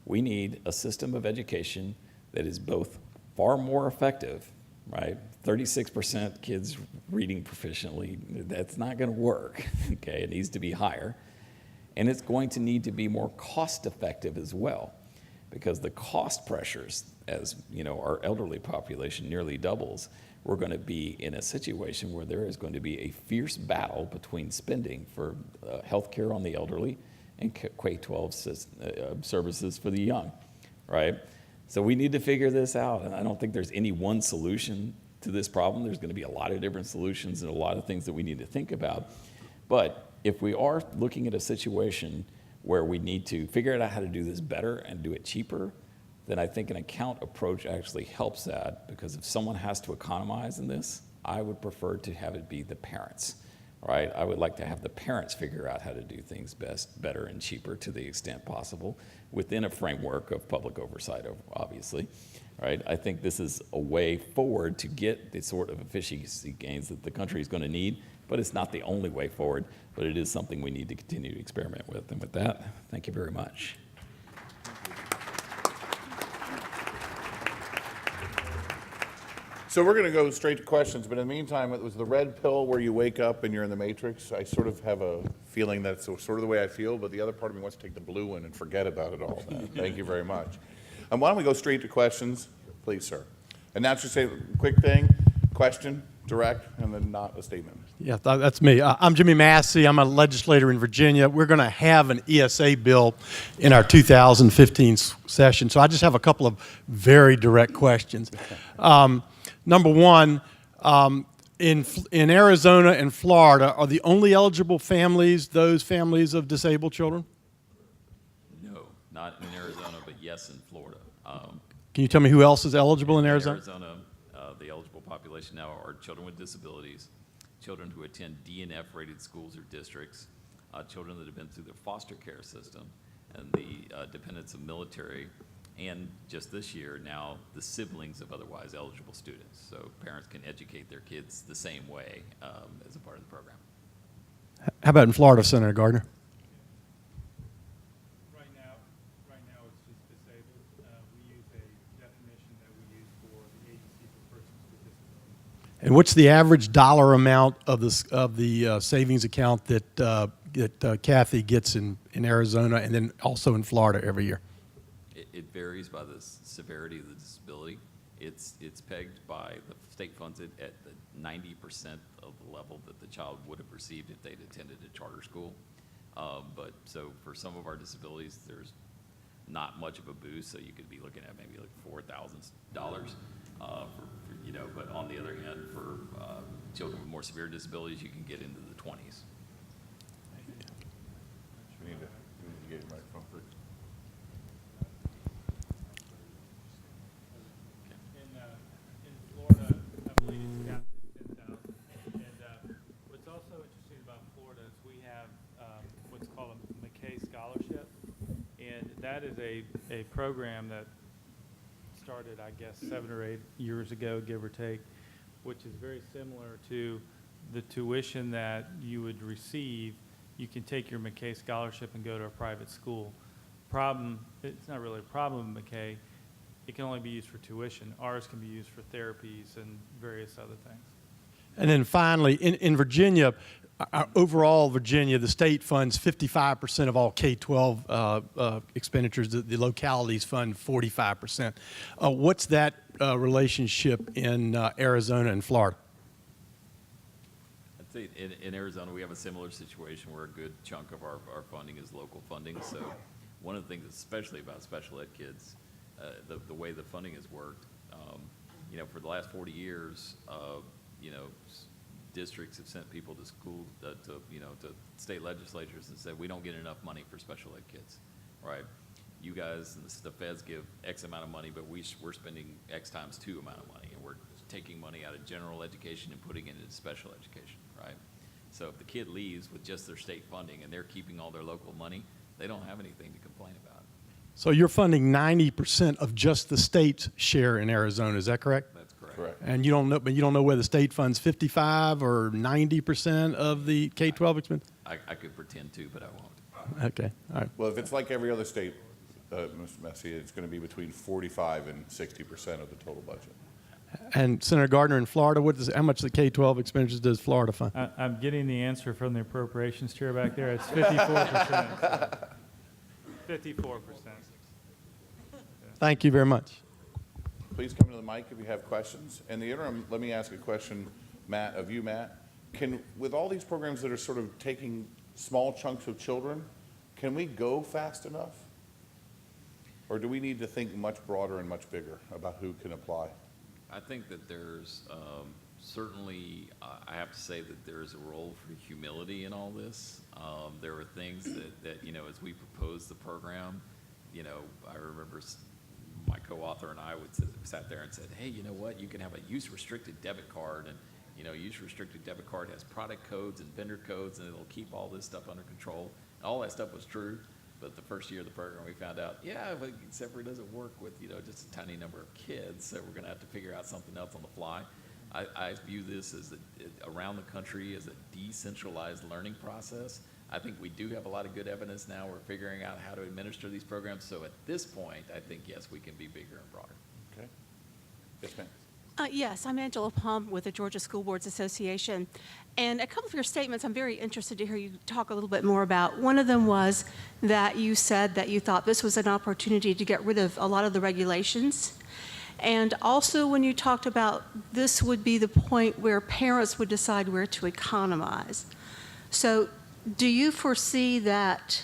N: We need a system of education that is both far more effective, right? 36% kids reading proficiently, that's not going to work, okay? It needs to be higher. And it's going to need to be more cost effective as well, because the cost pressures, as our elderly population nearly doubles, we're going to be in a situation where there is going to be a fierce battle between spending for health care on the elderly and K-12 services for the young, right? So we need to figure this out, and I don't think there's any one solution to this problem. There's going to be a lot of different solutions and a lot of things that we need to think about. But if we are looking at a situation where we need to figure out how to do this better and do it cheaper, then I think an account approach actually helps that, because if someone has to economize in this, I would prefer to have it be the parents, right? I would like to have the parents figure out how to do things best, better, and cheaper to the extent possible within a framework of public oversight, obviously, right? I think this is a way forward to get the sort of efficiency gains that the country is going to need, but it's not the only way forward, but it is something we need to continue to experiment with. And with that, thank you very much.
A: So we're going to go straight to questions, but in the meantime, it was the red pill where you wake up and you're in the matrix. I sort of have a feeling that's sort of the way I feel, but the other part of me wants to take the blue one and forget about it all. Thank you very much. Why don't we go straight to questions, please, sir? And now just say a quick thing, question, direct, and then not a statement.
O: Yeah, that's me. I'm Jimmy Massey. I'm a legislator in Virginia. We're going to have an ESA bill in our 2015 session, so I just have a couple of very direct questions. Number one, in Arizona and Florida, are the only eligible families those families of disabled children?
N: No, not in Arizona, but yes in Florida.
O: Can you tell me who else is eligible in Arizona?
N: The eligible population now are children with disabilities, children who attend DNF-rated schools or districts, children that have been through the foster care system, and the dependents of military, and just this year now the siblings of otherwise eligible students. So parents can educate their kids the same way as a part of the program.
O: How about in Florida, Senator Gardner? And what's the average dollar amount of the savings account that Kathy gets in Arizona and then also in Florida every year?
N: It varies by the severity of the disability. It's pegged by the state funds it at the 90% of the level that the child would have received if they'd attended a charter school. But so for some of our disabilities, there's not much of a boost, so you could be looking at maybe like $4,000, but on the other hand, for children with more severe disabilities, you can get into the 20s.
A: We need to get your microphone first.
G: In Florida, I believe it's capped at 10,000. And what's also interesting about Florida is we have what's called a McKay Scholarship, and that is a program that started, I guess, 7 or 8 years ago, give or take, which is very similar to the tuition that you would receive. You can take your McKay Scholarship and go to a private school. It's not really a problem with McKay. It can only be used for tuition. Ours can be used for therapies and various other things.
O: And then finally, in Virginia, overall Virginia, the state funds 55% of all K-12 expenditures. The localities fund 45%. What's that relationship in Arizona and Florida?
N: I'd say in Arizona, we have a similar situation where a good chunk of our funding is local funding. So one of the things, especially about special ed kids, the way the funding has worked, for the last 40 years, districts have sent people to school, to state legislatures and said, we don't get enough money for special ed kids, right? You guys, and the feds give X amount of money, but we're spending X times 2 amount of money, and we're taking money out of general education and putting it into special education, right? So if the kid leaves with just their state funding and they're keeping all their local money, they don't have anything to complain about.
O: So you're funding 90% of just the state's share in Arizona, is that correct?
N: That's correct.
A: Correct.
O: And you don't know whether the state funds 55 or 90% of the K-12 expense?
N: I could pretend to, but I won't.
O: Okay, all right.
A: Well, if it's like every other state, Mr. Messi, it's going to be between 45 and 60% of the total budget.
O: And Senator Gardner, in Florida, how much of the K-12 expenditures does Florida fund?
G: I'm getting the answer from the appropriations chair back there. It's 54%. 54%.
O: Thank you very much.
A: Please come to the mic if you have questions. In the interim, let me ask a question, Matt, of you, Matt. With all these programs that are sort of taking small chunks of children, can we go fast enough? Or do we need to think much broader and much bigger about who can apply?
N: I think that there's certainly, I have to say that there is a role for humility in all this. There were things that as we proposed the program, I remember my co-author and I sat there and said, hey, you know what, you can have a use-restricted debit card, and use-restricted debit card has product codes and vendor codes, and it'll keep all this stuff under control. And all that stuff was true. But the first year of the program, we found out, except for it doesn't work with, just a tiny number of kids, so we're going to have to figure out something else on the fly. I view this as around the country as a decentralized learning process. I think we do have a lot of good evidence now. We're figuring out how to administer these programs. So at this point, I think, yes, we can be bigger and broader.
A: Okay. Yes, ma'am.
P: Yes, I'm Angela Palm with the Georgia School Boards Association. And a couple of your statements I'm very interested to hear you talk a little bit more about. One of them was that you said that you thought this was an opportunity to get rid of a lot of the regulations. And also when you talked about this would be the point where parents would decide where to economize. So do you foresee that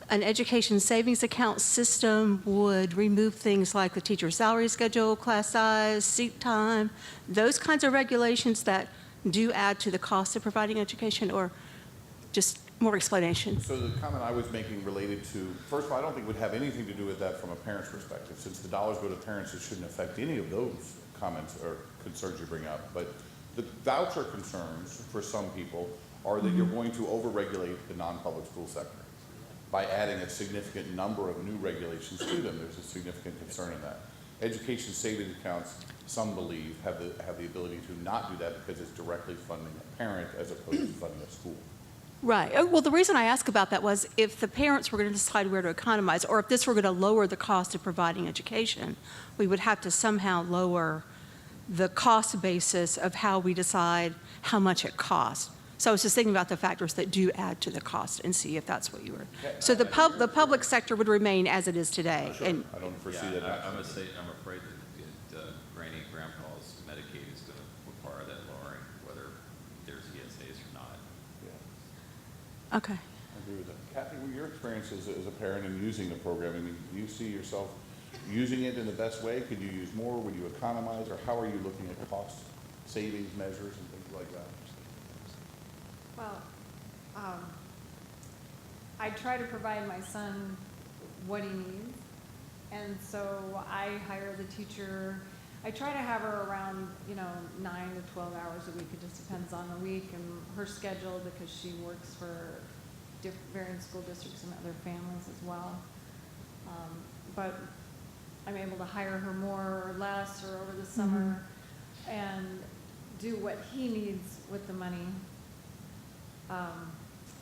P: an education savings account system would remove things like the teacher salary schedule, class size, seat time, those kinds of regulations that do add to the cost of providing education, or just more explanation?
A: So the comment I was making related to, first of all, I don't think it would have anything to do with that from a parent's perspective. Since the dollars go to parents, it shouldn't affect any of those comments or concerns you bring up. But the voucher concerns for some people are that you're going to overregulate the non-public school sector by adding a significant number of new regulations to them. There's a significant concern in that. Education savings accounts, some believe, have the ability to not do that because it's directly funding a parent as opposed to funding a school.
P: Right. Well, the reason I asked about that was if the parents were going to decide where to economize, or if this were going to lower the cost of providing education, we would have to somehow lower the cost basis of how we decide how much it costs. So I was just thinking about the factors that do add to the cost and see if that's what you were. So the public sector would remain as it is today.
A: Sure.
P: And
A: I don't foresee
N: Yeah,
A: that.
N: I'm afraid that Granny and Grandpa's Medicaid is going to require that lowering, whether there's ESAs or not.
P: Okay.
A: I agree with that. Kathy, what your experience as a parent in using the program? I mean, do you see yourself using it in the best way? Could you use more? Would you economize? Or how are you looking at cost savings measures and things like that?
M: Well, I try to provide my son what he needs, and so I hire the teacher. I try to have her around, 9 to 12 hours a week. It just depends on the week and her schedule, because she works for varying school districts and other families as well. But I'm able to hire her more or less or over the summer and do what he needs with the money.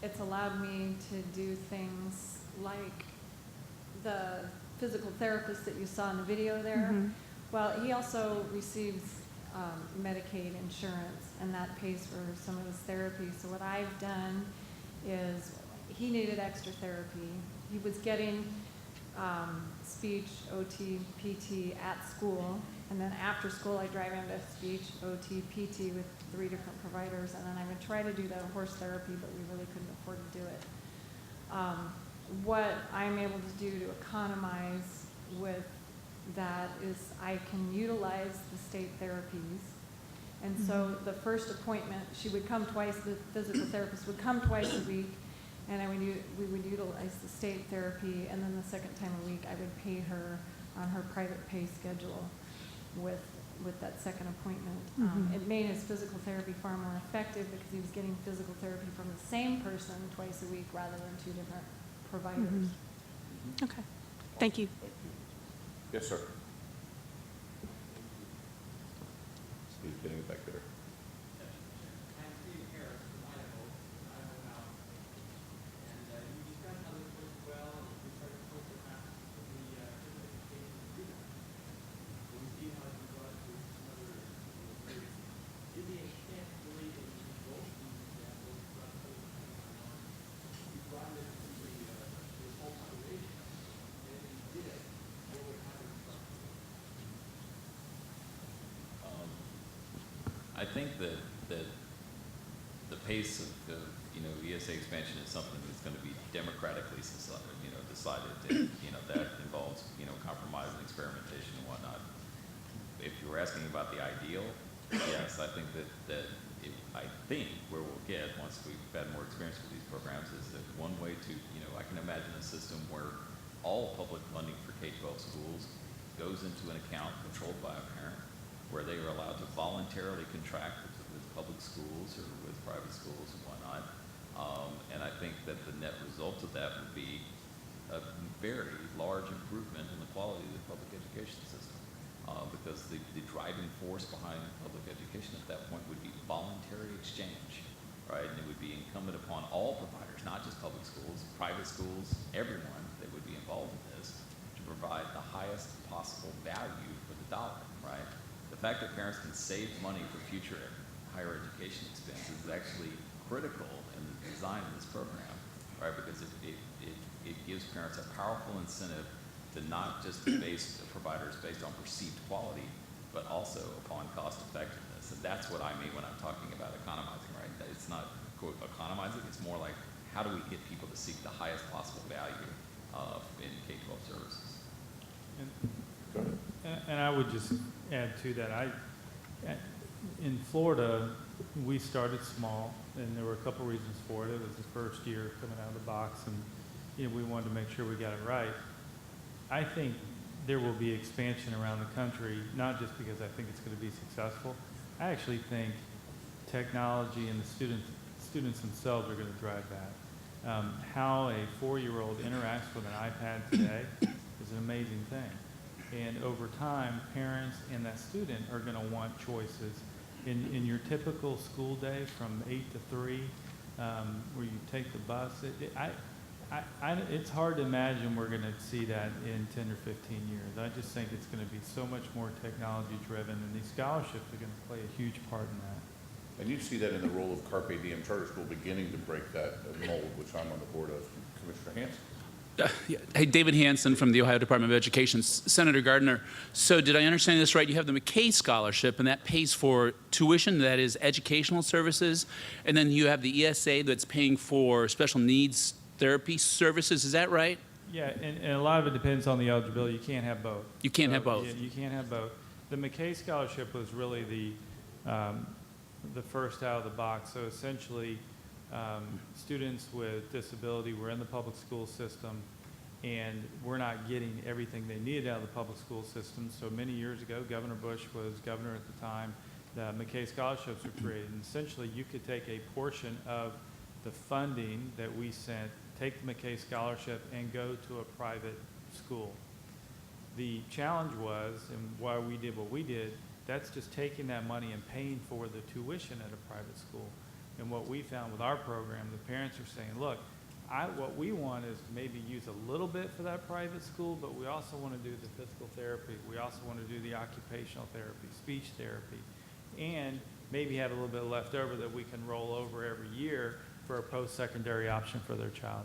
M: It's allowed me to do things like the physical therapist that you saw in the video there. Well, he also receives Medicaid insurance, and that pays for some of his therapy. So what I've done is, he needed extra therapy. He was getting speech, OT, PT at school, and then after school I drive him to speech, OT, PT with 3 different providers, and then I would try to do the horse therapy, but we really couldn't afford to do it. What I'm able to do to economize with that is I can utilize the state therapies. And so the first appointment, she would come twice, the physical therapist would come twice a week, and we would utilize the state therapy, and then the second time a week I would pay her on her private pay schedule with that second appointment. It made his physical therapy far more effective because he was getting physical therapy from the same person twice a week rather than 2 different providers.
P: Okay. Thank you.
A: Yes, sir. Steve, getting it back there.
N: I think that the pace of ESA expansion is something that's going to be democratically decided, and, that involves, compromise and experimentation and whatnot. If you were asking about the ideal, yes, I think I think where we'll get once we've had more experience with these programs is that one way to, I can imagine a system where all public funding for K-12 schools goes into an account controlled by a parent, where they are allowed to voluntarily contract with public schools or with private schools and whatnot. And I think that the net result of that would be a very large improvement in the quality of the public education system. Because the driving force behind public education at that point would be voluntary exchange, right? And it would be incumbent upon all providers, not just public schools, private schools, everyone that would be involved in this, to provide the highest possible value for the dollar, right? The fact that parents can save money for future higher education expenses is actually critical in the design of this program, right? Because it gives parents a powerful incentive to not just base providers based on perceived quality, but also upon cost effectiveness. And that's what I mean when I'm talking about economizing, right? That it's not, quote, economizing, it's more like, how do we get people to seek the highest possible value in K-12 services?
G: And I would just add to that, in Florida, we started small, and there were a couple reasons for it. It was the first year coming out of the box, and we wanted to make sure we got it right. I think there will be expansion around the country, not just because I think it's going to be successful. I actually think technology and the students themselves are going to drive that. How a 4-year-old interacts with an iPad today is an amazing thing. And over time, parents and that student are going to want choices. In your typical school day from 8 to 3, where you take the bus, It's hard to imagine we're going to see that in 10 or 15 years. I just think it's going to be so much more technology driven, and these scholarships are going to play a huge part in that.
A: And you see that in the role of Carpe Diem Charter School beginning to break that mold, which I'm on the board of. Commissioner Hanson?
Q: Hey, David Hanson from the Ohio Department of Education. Senator Gardner, so did I understand this right? You have the McKay Scholarship, and that pays for tuition, that is educational services, and then you have the ESA that's paying for special needs therapy services. Is that right?
G: Yeah, and a lot of it depends on the eligibility. You can't have both.
Q: You can't have both.
G: Yeah, you can't have both. The McKay Scholarship was really the first out of the box. So essentially, students with disability were in the public school system, and we're not getting everything they needed out of the public school system. So many years ago, Governor Bush was governor at the time, the McKay Scholarships were created. And essentially, you could take a portion of the funding that we sent, take the McKay Scholarship, and go to a private school. The challenge was, and why we did what we did, that's just taking that money and paying for the tuition at a private school. And what we found with our program, the parents are saying, look, what we want is to maybe use a little bit for that private school, but we also want to do the physical therapy. We also want to do the occupational therapy, speech therapy, and maybe have a little bit left over that we can roll over every year for a post-secondary option for their child.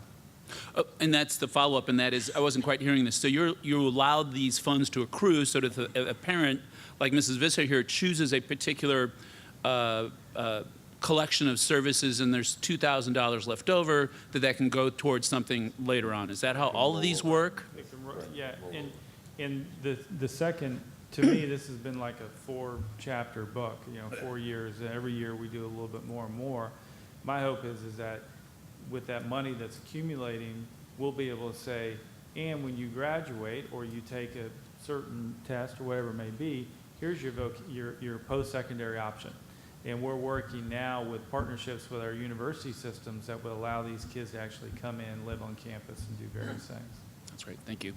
Q: Oh, and that's the follow-up, and that is, I wasn't quite hearing this. So you allowed these funds to accrue so that a parent, like Mrs. Visser here, chooses a particular collection of services, and there's $2,000 left over that can go towards something later on. Is that how all of these work?
G: Yeah, and the second, to me, this has been like a 4-chapter book, 4 years. Every year we do a little bit more and more. My hope is that with that money that's accumulating, we'll be able to say, and when you graduate or you take a certain test or whatever it may be, here's your post-secondary option. And we're working now with partnerships with our university systems that will allow these kids to actually come in, live on campus, and do various things.
Q: That's great. Thank you.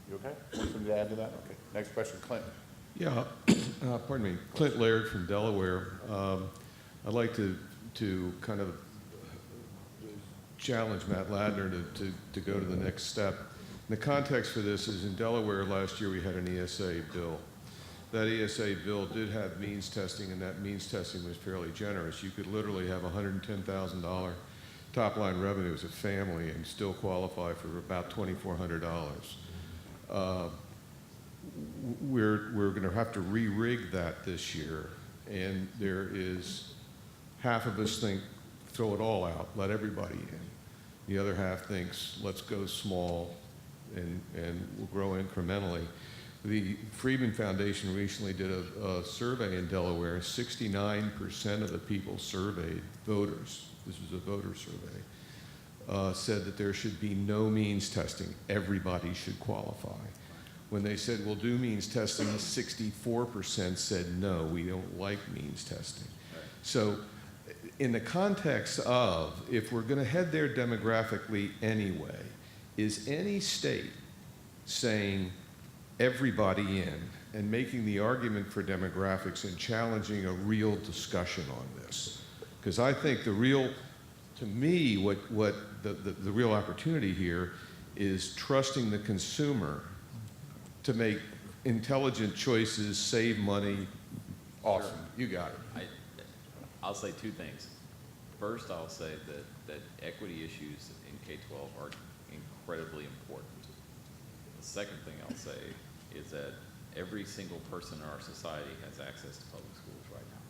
A: You okay? Want something to add to that? Okay. Next question, Clint.
R: Yeah, pardon me. Clint Laird from Delaware. I'd like to kind of challenge Matt Ladner to go to the next step. And the context for this is in Delaware last year we had an ESA bill. That ESA bill did have means testing, and that means testing was fairly generous. You could literally have $110,000 top line revenue as a family and still qualify for about $2,400. We're going to have to re-rig that this year, and there is half of us think throw it all out, let everybody in. The other half thinks let's go small and we'll grow incrementally. The Freeman Foundation recently did a survey in Delaware. 69% of the people surveyed, voters, this was a voter survey, said that there should be no means testing. Everybody should qualify. When they said, we'll do means testing, 64% said, no, we don't like means testing. So in the context of, if we're going to head there demographically anyway, is any state saying everybody in and making the argument for demographics and challenging a real discussion on this? Because I think the real, to me, what the real opportunity here is trusting the consumer to make intelligent choices, save money. Awesome, you got it.
N: I'll say two things. First, I'll say that equity issues in K-12 are incredibly important. The second thing I'll say is that every single person in our society has access to public schools right now.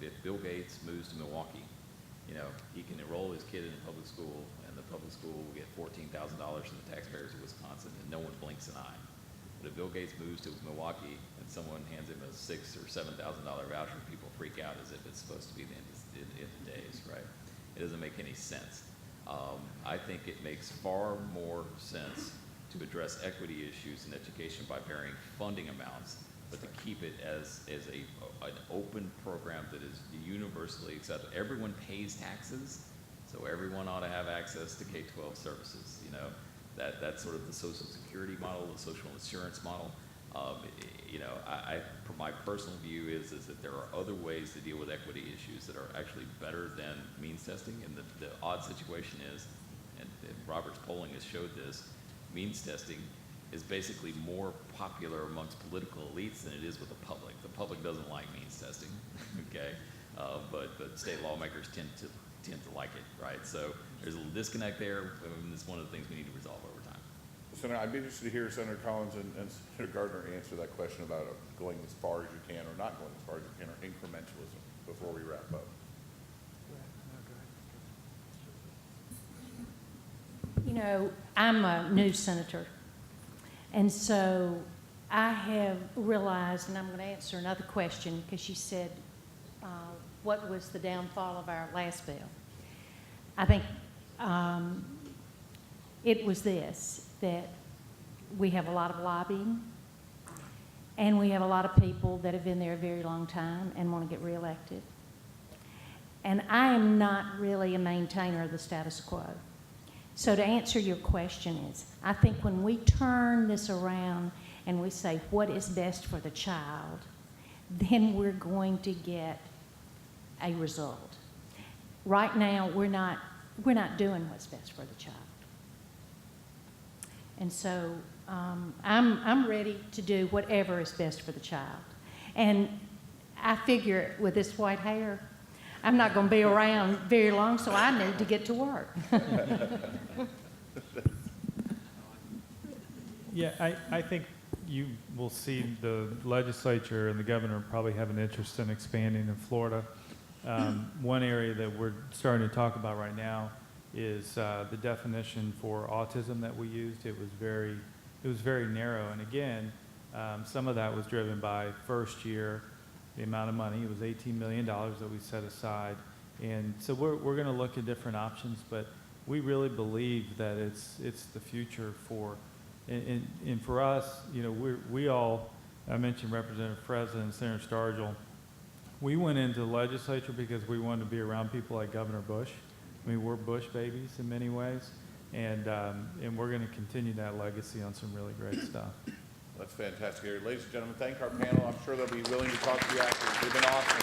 N: If Bill Gates moves to Milwaukee, he can enroll his kid in a public school, and the public school will get $14,000 from the taxpayers of Wisconsin, and no one blinks an eye. But if Bill Gates moves to Milwaukee and someone hands him a $6,000 or $7,000 voucher, people freak out as if it's supposed to be the end of days, right? It doesn't make any sense. I think it makes far more sense to address equity issues in education by varying funding amounts, but to keep it as an open program that is universally accepted. Everyone pays taxes, so everyone ought to have access to K-12 services. That's sort of the Social Security model, the social insurance model. You know, my personal view is that there are other ways to deal with equity issues that are actually better than means testing. And the odd situation is, and Robert's polling has showed this, means testing is basically more popular amongst political elites than it is with the public. The public doesn't like means testing, okay? But state lawmakers tend to like it, right? So there's a little disconnect there, and it's one of the things we need to resolve over time.
A: Senator, I'd be interested to hear Senator Collins and Senator Gardner answer that question about going as far as you can or not going as far as you can, or incrementalism, before we wrap up.
B: You know, I'm a new senator, and so I have realized, and I'm going to answer another question because she said, what was the downfall of our last bill? I think it was this, that we have a lot of lobbying, and we have a lot of people that have been there a very long time and want to get reelected. And I am not really a maintainer of the status quo. So to answer your question is, I think when we turn this around and we say what is best for the child, then we're going to get a result. Right now, we're not doing what's best for the child. And so I'm ready to do whatever is best for the child. And I figure with this white hair, I'm not going to be around very long, so I need to get to work.
G: Yeah, I think you will see the legislature and the governor probably have an interest in expanding in Florida. One area that we're starting to talk about right now is the definition for autism that we used. It was very narrow, and again, some of that was driven by first year, the amount of money. It was $18 million that we set aside, and so we're going to look at different options, but we really believe that it's the future for, and for us, you know, we all, I mentioned Representative Frezza and Senator Stargell. We went into the legislature because we wanted to be around people like Governor Bush. I mean, we're Bush babies in many ways, and we're going to continue that legacy on some really great stuff.
A: That's fantastic. Ladies and gentlemen, thank our panel. I'm sure they'll be willing to talk to you after. They've been awesome.